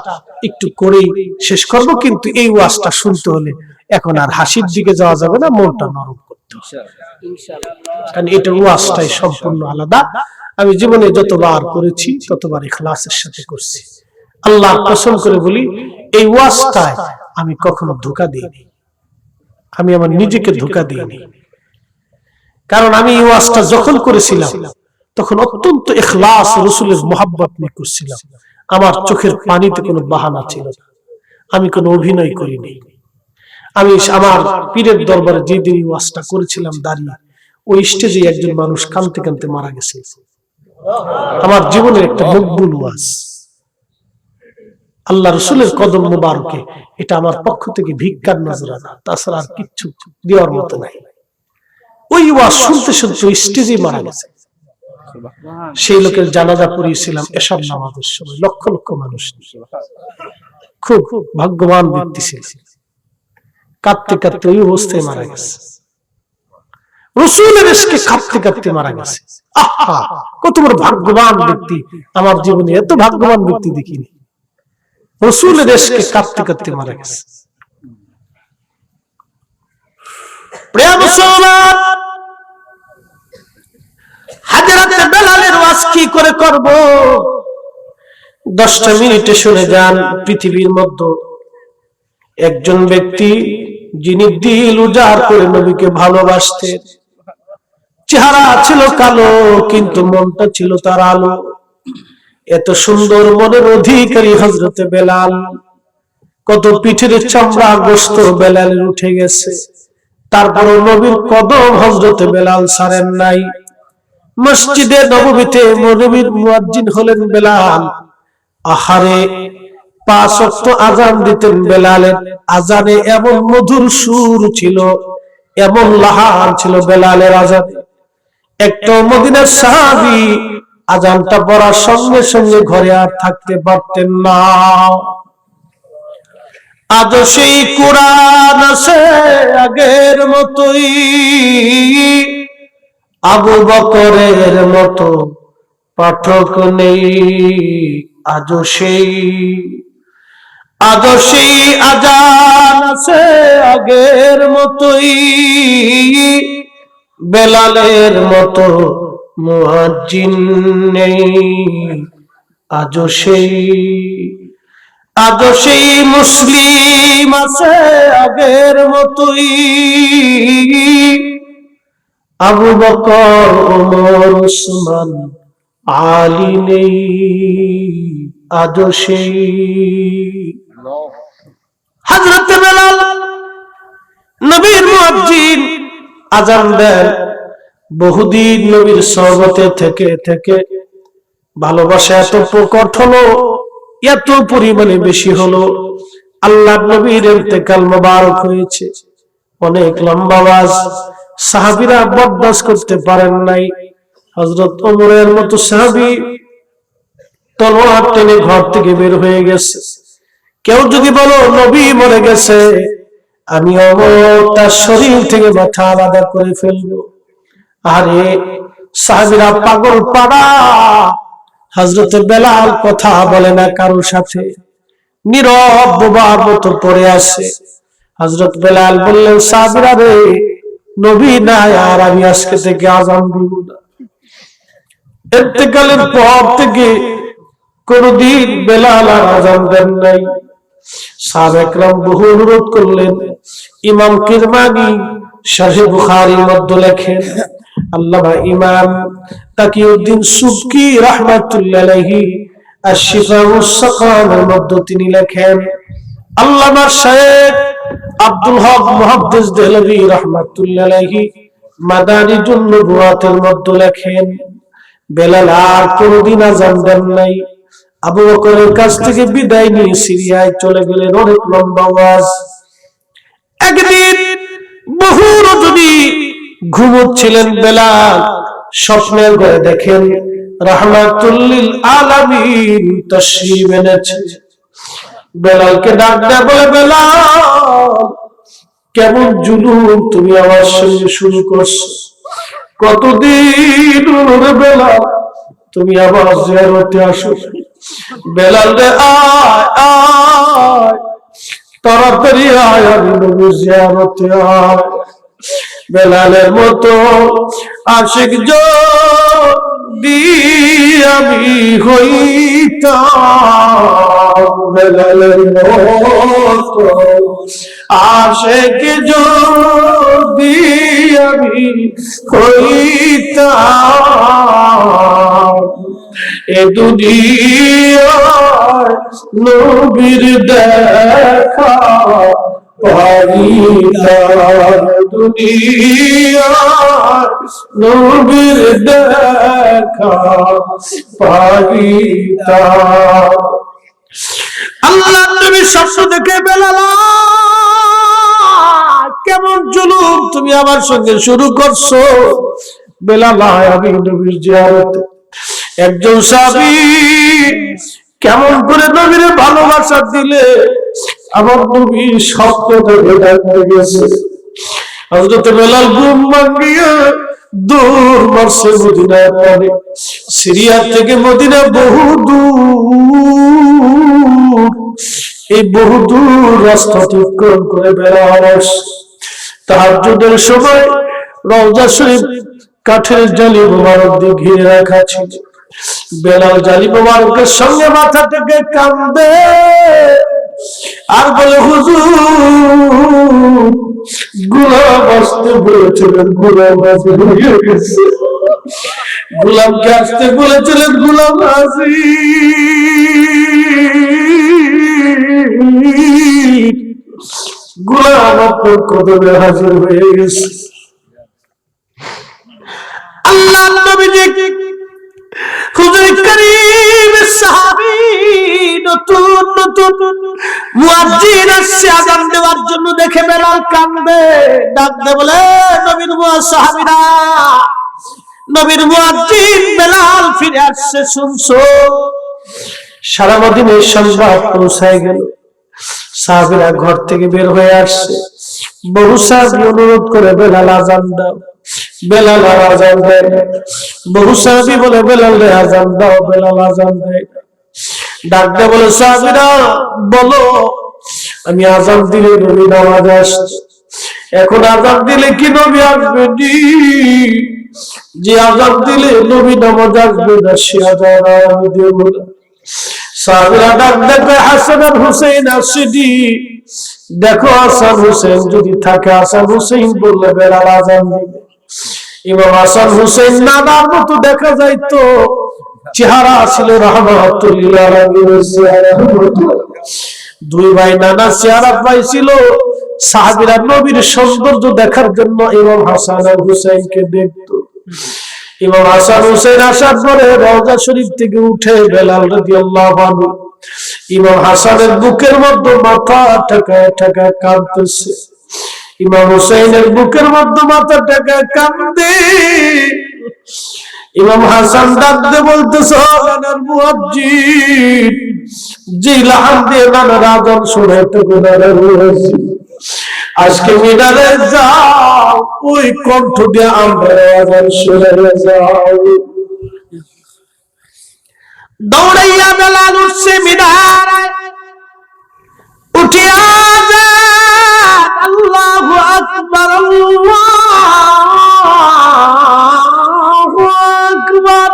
একটু করেই শেষ করব, কিন্তু এই ওয়াজটা শুনতে হলে এখন আর হাসির দিকে যাওয়া যাবে না, মনটা নরম করতে হবে, কারণ এটার ওয়াজটাই সম্পূর্ণ আলাদা। আমি জীবনে যতবার করেছি ততবার ইখলাসের সাথে করছি। আল্লাহর কসম করে বলি, এই ওয়াজটায় আমি কখনো ধোঁকা দিইনি, আমি আমার নিজেকে ধোঁকা দিইনি। কারণ আমি এই ওয়াজটা যখন করেছিলাম তখন অত্যন্ত ইখলাস, রাসূলের মুহাব্বত নিয়ে করছিলাম। আমার চোখের পানিতে কোনো বাহানা ছিল না, আমি কোনো অভিনয় করিনি। আমি আমার পীরের দরবারে যেদিন ওয়াজটা করেছিলাম দাঁড়িয়ে, ওই স্টেজে একজন মানুষ কাঁদতে কাঁদতে মারা গেছে। আমার জীবনের একটা মকবুল ওয়াজ, আল্লাহ রাসূলের কদম মুবারকে, এটা আমার পক্ষ থেকে ভিক্ষার নজরানা, তাছাড়া আর কিচ্ছু দেওয়ার মতো নাই। ওই ওয়াজ শুনতে শুনতে স্টেজে মারা গেছে। সেই লোকের জানাজা পড়িয়েছিলাম এশার নামাজের সময়, লক্ষ লক্ষ মানুষ। খুব ভাগ্যবান ব্যক্তি ছিল, কাঁদতে কাঁদতে ওই অবস্থায় মারা গেছে। রাসূলের ইশকে কাঁদতে কাঁদতে মারা গেছে। আহা, কত বড় ভাগ্যবান ব্যক্তি! আমার জীবনে এত ভাগ্যবান ব্যক্তি দেখিনি। রাসূলের ইশকে কাঁদতে কাঁদতে মারা গেছে। প্রিয় মুসলমান, হযরত বেলালের ওয়াজ কি করে করব? 10টা মিনিটে শুনে যান। পৃথিবীর মধ্যে একজন ব্যক্তি যিনি দিল উজাড় করে নবীকে ভালোবাসতেন, চেহারা ছিল কালো কিন্তু মনটা ছিল তার আলো। এত সুন্দর মনের অধিকারী হযরতে বেলাল। কত পিঠের চামড়া গোশত বেলালের উঠে গেছে, তারপরও নবীর কদম হযরতে বেলাল ছাড়েন নাই। মসজিদে নববীতে নবীর মুয়াজ্জিন হলেন বেলাল। আহারে, 5 ওয়াক্ত আযান দিতেন বেলালের। আযানে এমন মধুর সুর ছিল, এমন লাহান ছিল বেলালের আযানে। একটা মদিনার সাহাবী আযানটা পড়ার সঙ্গে সঙ্গে ঘরে আর থাকতে পারতেন না। আজ সেই কোরআন আছে আগের মতোই, আবু বকরের মতো পাঠক নেই। আজও সেই আযান আছে আগের মতোই, বেলালের মতো মুয়াজ্জিন নেই। আজও সেই মুসলিম আছে আগের মতোই, আবু বকর, ওমর, উসমান, আলী নেই। আজও সেই হযরত বেলাল নবীর মুয়াজ্জিন আযান দেন। বহুদিন নবীর সহবতে থেকে থেকে ভালোবাসা এত প্রকট হলো, এত পরিমাণে বেশি হলো, আল্লাহর নবীর ইন্তেকাল মোবারক হয়েছে। অনেক লম্বা ওয়াজ, সাহাবীরা বরদাস্ত করতে পারেন নাই। হযরত ওমরের মতো সাহাবী তলোয়ার টেনে ঘর থেকে বের হয়ে গেছে। কেউ যদি বলো নবী মরে গেছে, আমি তার শরীর থেকে মাথা আলাদা করে ফেলবো। আরে সাহাবীরা পাগল পাড়া। হযরত বেলাল কথা বলে না কারোর সাথে, নীরব বোবার মতো পড়ে আছে। হযরত বেলাল বললেন, সাহাবীরা রে, নবী নাই, আর আমি আজকে থেকে আযান দিব না। ইন্তেকালের পর থেকে কোনদিন বেলাল আর আযান দেন নাই। সাহাবা একরাম বহু অনুরোধ করলেন। ইমাম কিরমানি শারহে বুখারীর মধ্যে লেখেন, আল্লামা ইমাম তাকিউদ্দিন সুবকি রাহমাতুল্লাহ আলাইহি আশ-শিফাউস সাকামের মধ্যে তিনি লেখেন, আল্লামা শাইখ আব্দুল হক মুহাদ্দিস দেহলভী রাহমাতুল্লাহ আলাইহি মাদারিজুন নবুওয়াতের মধ্যে লেখেন, বেলাল আর কোনদিন আযান দেন নাই। আবু বকরের কাছ থেকে বিদায় নিয়ে সিরিয়ায় চলে গেলেন। অনেক লম্বা ওয়াজ। একদিন বহু রজনী ঘুমোচ্ছিলেন বেলাল, স্বপ্নের ঘরে দেখেন রাহমাতুল লিল আলামিন তাশরীফ এনেছে। বেলালকে ডাক দেয়া বলে, বেলাল, কেমন জুলুম তুমি আমার সঙ্গে শুরু করছো? কতদিন হলো বেলাল তুমি আবার জিয়ারতে আসো? বেলাল রে, আয় আয়, তাড়াতাড়ি আয়, আমি নবীর জিয়ারতে আয়। বেলালের মতো আশিক যদি আমি হইতাম, বেলালের মতো আশিক যদি আমি হইতাম, এ দুনিয়ায় নবীর দেখা পাইতাম, দুনিয়ায় নবীর দেখা পাইতাম। আল্লাহ নবীর স্বপ্ন দেখে বেলাল, কেমন জুলুম তুমি আমার সঙ্গে শুরু করছো? বেলাল, আমি নবীর জিয়ারতে। একজন সাহাবী কেমন করে নবীর ভালোবাসা দিলে আমার নবী স্বপ্ন দেখে ডাকতে গেছে। হযরত বেলাল ঘুম ভাঙিয়ে দূর মারছে মদিনায় পড়ে। সিরিয়া থেকে মদিনা বহু দূর। এই বহু দূর রাস্তা অতিক্রম করে বেলাল তাহাজ্জুদের সময় রওজা শরীফ কাঠের জালি মোবারক দিয়ে ঘিরে রাখা ছিল। বেলাল জালি মোবারকের সঙ্গে মাথা থেকে কাঁদে আর বলে, হুজুর, গোলাম আসতে বলেছিলেন, গোলাম হাজির হয়ে গেছে। গোলামকে আসতে বলেছিলেন, গোলাম হাজির, গোলাম আপনার কদমে হাজির হয়ে গেছে। আল্লাহ নবীজি হুজুর করিম সাহাবী নতুন নতুন মুয়াজ্জিন আসছে আযান দেওয়ার জন্য, দেখে বেলাল কাঁদে। ডাক দে বলে, নবীর সাহাবীরা, নবীর মুয়াজ্জিন বেলাল ফিরে আসছে, শুনছো? সারা মদিনায় সংবাদ পৌঁছায় গেল। সাহাবীরা ঘর থেকে বের হয়ে আসছে। বহু সাহাবী অনুরোধ করে, বেলাল আযান দাও। বেলাল আযান দেয়। বহু সাহাবী বলে, বেলাল রে আযান দাও। বেলাল আযান দেয়। ডাক দে বলে, সাহাবীরা বলো, আমি আযান দিলে নবী নামাজে আসছে। এখন আযান দিলে কি নবী আসবে? যে আযান দিলে নবী নামাজ আসবে না, সে আযান আমি দেব না। সাহাবীরা ডাক দেখে হাসান আর হুসাইন আসছে। দেখো হাসান হুসাইন যদি থাকে, হাসান হুসাইন বললে বেলাল আযান দিবে। ইমাম হাসান হুসাইন নানার মতো দেখা যাইতো, চেহারা ছিল রাহমাতুল লিল আলামিনের চেহারা। দুই ভাই নানা চেহারা পাইছিল। সাহাবীরা নবীর সৌন্দর্য দেখার জন্য ইমাম হাসান আর হুসাইনকে দেখতো। ইমাম হাসান হুসাইন আসার পরে রওজা শরীফ থেকে উঠে বেলাল রাদিয়াল্লাহু আনহু ইমাম হাসানের বুকের মধ্যে মাথা ঠেকায় ঠেকায় কাঁদতেছে। ইমাম হুসাইনের বুকের মধ্যে মাথা টেকে কাঁদে। ইমাম হাসান ডাকতে বলতেছে, মুয়াজ্জিন, যে লাহান দিয়ে নানার আযান শোনাইতে গুনাহের হয়েছে, আজকে মিনারে যাও, ওই কণ্ঠ দিয়ে আমরা আযান শোনাইয়া যাও। দৌড়াইয়া বেলাল উঠছে মিনারে, উঠিয়া যায় আল্লাহু আকবার, আল্লাহু আকবার।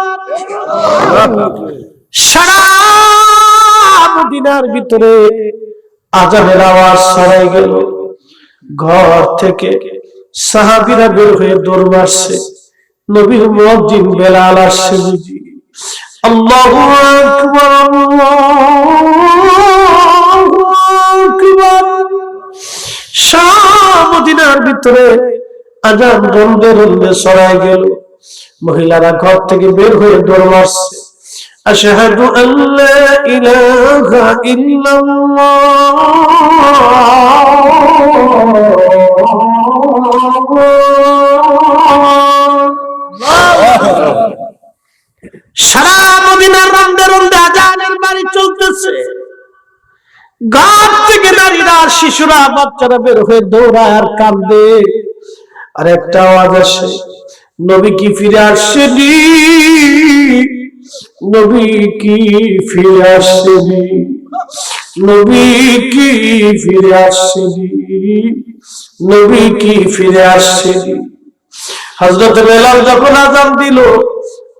সারা মদিনার ভিতরে আযানের আওয়াজ ছড়াই গেল। ঘর থেকে সাহাবীরা বের হয়ে দৌড় মারছে, নবীর মুয়াজ্জিন বেলাল আসছে বুঝি। আল্লাহু আকবার, আল্লাহু আকবার। সারা মদিনার ভিতরে আযান রন্দে রন্দে ছড়াই গেল। মহিলারা ঘর থেকে বের হয়ে দৌড় মারছে, আশহাদু আল্লা ইলাহা ইল্লাল্লাহ। সারা মদিনার রন্দে রন্দে আযানের বাড়ি চলতেছে। ঘর থেকে নারীরা, শিশুরা, বাচ্চারা বের হয়ে দৌড়ায় আর কাঁদে। আর একটা আওয়াজ আসে, নবী কি ফিরে আসেনি, নবী কি ফিরে আসেনি, নবী কি ফিরে আসেনি, নবী কি ফিরে আসেনি। হযরত বেলাল যখন আযান দিল,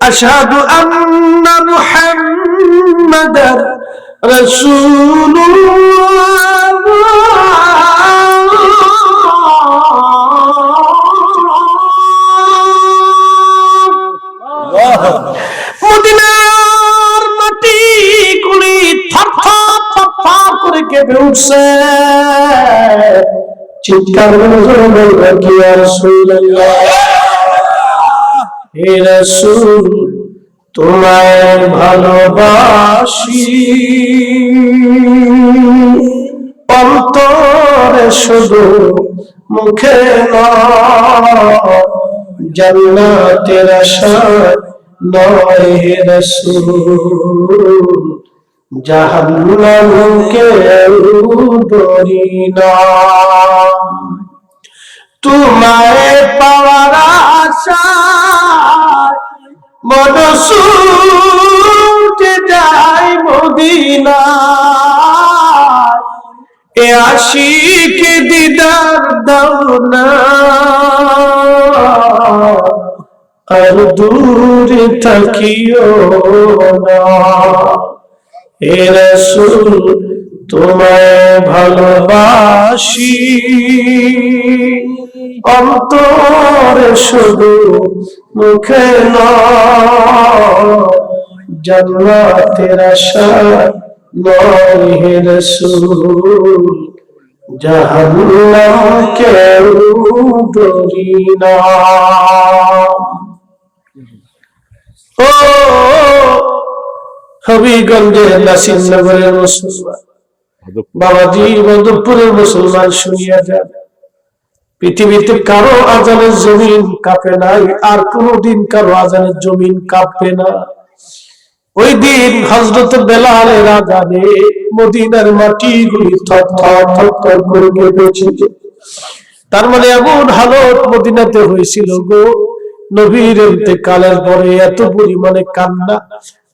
আশহাদু আন্না মুহাম্মাদার রাসূলুল্লাহ, মদিনার মাটি গুলি থরথর থরথর করে কেঁপে উঠছে। চিৎকার করে কি ইয়া রাসূলুল্লাহ, হে রাসূল, তোমায় ভালোবাসি, অন্তরে শুধু, মুখে নয়, জান্নাতের আশায় নয় হে রাসূল, জাহান্নামকে ডরি না। তোমায় পাওয়ার আশায় মন ছুটে যায় মদিনায়, এ আশিক দিদার দাও না, আর দূরে থাকিও না। হে রাসূল, তোমায় ভালোবাসি, অন্তরে শুধু, মুখে নয়, জান্নাতের আশায় নয় হে রাসূল, জাহান্নামকে ডরি না। ও হবিগঞ্জের নাসিরনগরের মুসলমান বাবাজি, মধুপুরের মুসলমান, শুনিয়া যান, পৃথিবীতে কারো আযানের জমিন কাঁপে নাই, আর কোনদিন কারো আযানের জমিন কাঁপবে না। ওই দিন হযরত বেলালের আযানে মদিনার মাটিগুলি থরথর থরথর করে কেঁপেছিল। তার মানে এমন হালত মদিনাতে হয়েছিল গো, নবীর ইন্তেকালের পরে এত পরিমাণে কান্না,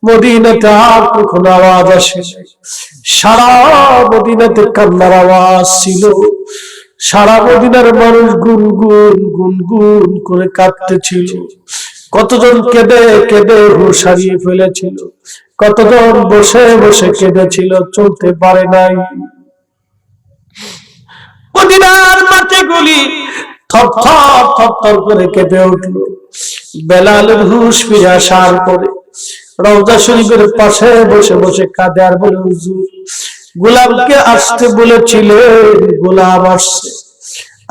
মদিনাতে আর কখনো আওয়াজ আসে নাই। সারা মদিনাতে কান্নার আওয়াজ ছিল। সারা মদিনার মানুষ গুনগুন গুনগুন করে কাঁদতেছিল। কতজন কেঁদে কেঁদে হুঁশ হারিয়ে ফেলেছিল, কতজন বসে বসে কেঁদেছিল, চলতে পারে নাই। মদিনার মাটিগুলি থরথর থরথর করে কেঁপে উঠল। বেলালের হুঁশ ফিরে আসার পরে রওজা শরীফের পাশে বসে বসে কাঁদে আর বলে, হুজুর, গোলামকে আসতে বলেছিলেন, গোলাম আসছে।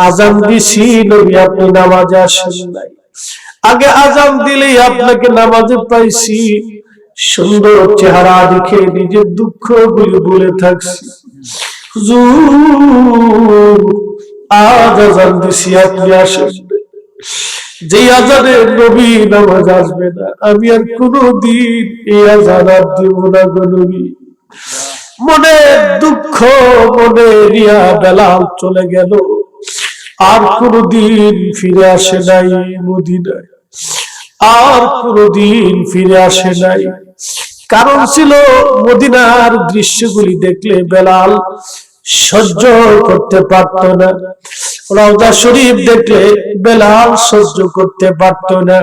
আযান দিছি, নবী আপনি নামাজে আসেন নাই। আগে আযান দিলেই আপনাকে নামাজে পাইছি। সুন্দর চেহারা দেখে নিজের দুঃখ গুলি বলে থাকছি। হুজুর, আজ আজান দিছি, আপনি আসেন। যে আজানে নবী নামাজ আসবে না, আমি আর কোনদিন এই আজান আর দিব না গো নবী। মনে দুঃখ, মনে রিয়া, বেলাল চলে গেল, আর কোনদিন ফিরে আসে নাই মদিনায়, আর কোনদিন ফিরে আসে নাই। কারণ ছিল মদিনার দৃশ্যগুলি দেখলে বেলাল সহ্য করতে পারত না, রওজা শরীফ দেখলে বেলাল সহ্য করতে পারত না।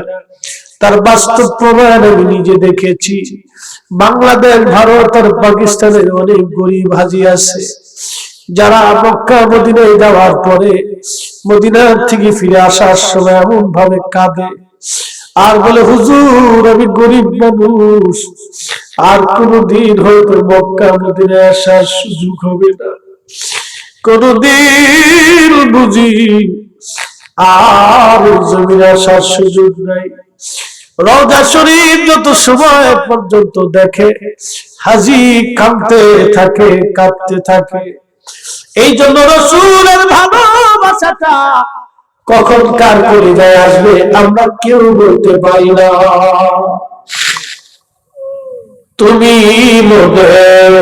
তার বাস্তব প্রমাণ আমি নিজে দেখেছি। বাংলাদেশ, ভারত আর পাকিস্তানের অনেক গরিব হাজি আছে যারা মক্কা মদিনায় যাওয়ার পরে মদিনার থেকে ফিরে আসার সময় এমন ভাবে কাঁদে আর বলে, হুজুর আমি গরিব মানুষ, আর কোনদিন হয়তো মক্কা মদিনায় আসার সুযোগ হবে না, কোনদিন বুঝি আর জমিনে আসার সুযোগ নাই। রওজা শরীফ যত সময় পর্যন্ত দেখে হাজি কাঁদতে থাকে, কাঁদতে থাকে। এই জন্য রাসূলের ভালোবাসাটা কখন কার কলিজায় আসবে আমরা কেউ বলতে পারি না। তুমি মোদের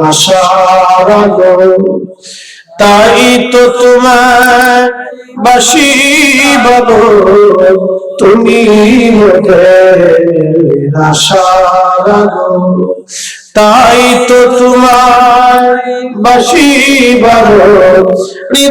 আশার আলো, তাই তো তোমার বাসি বলো, তুমি মোদের আশার আলো, তাই তো তোমার বাসি বলো।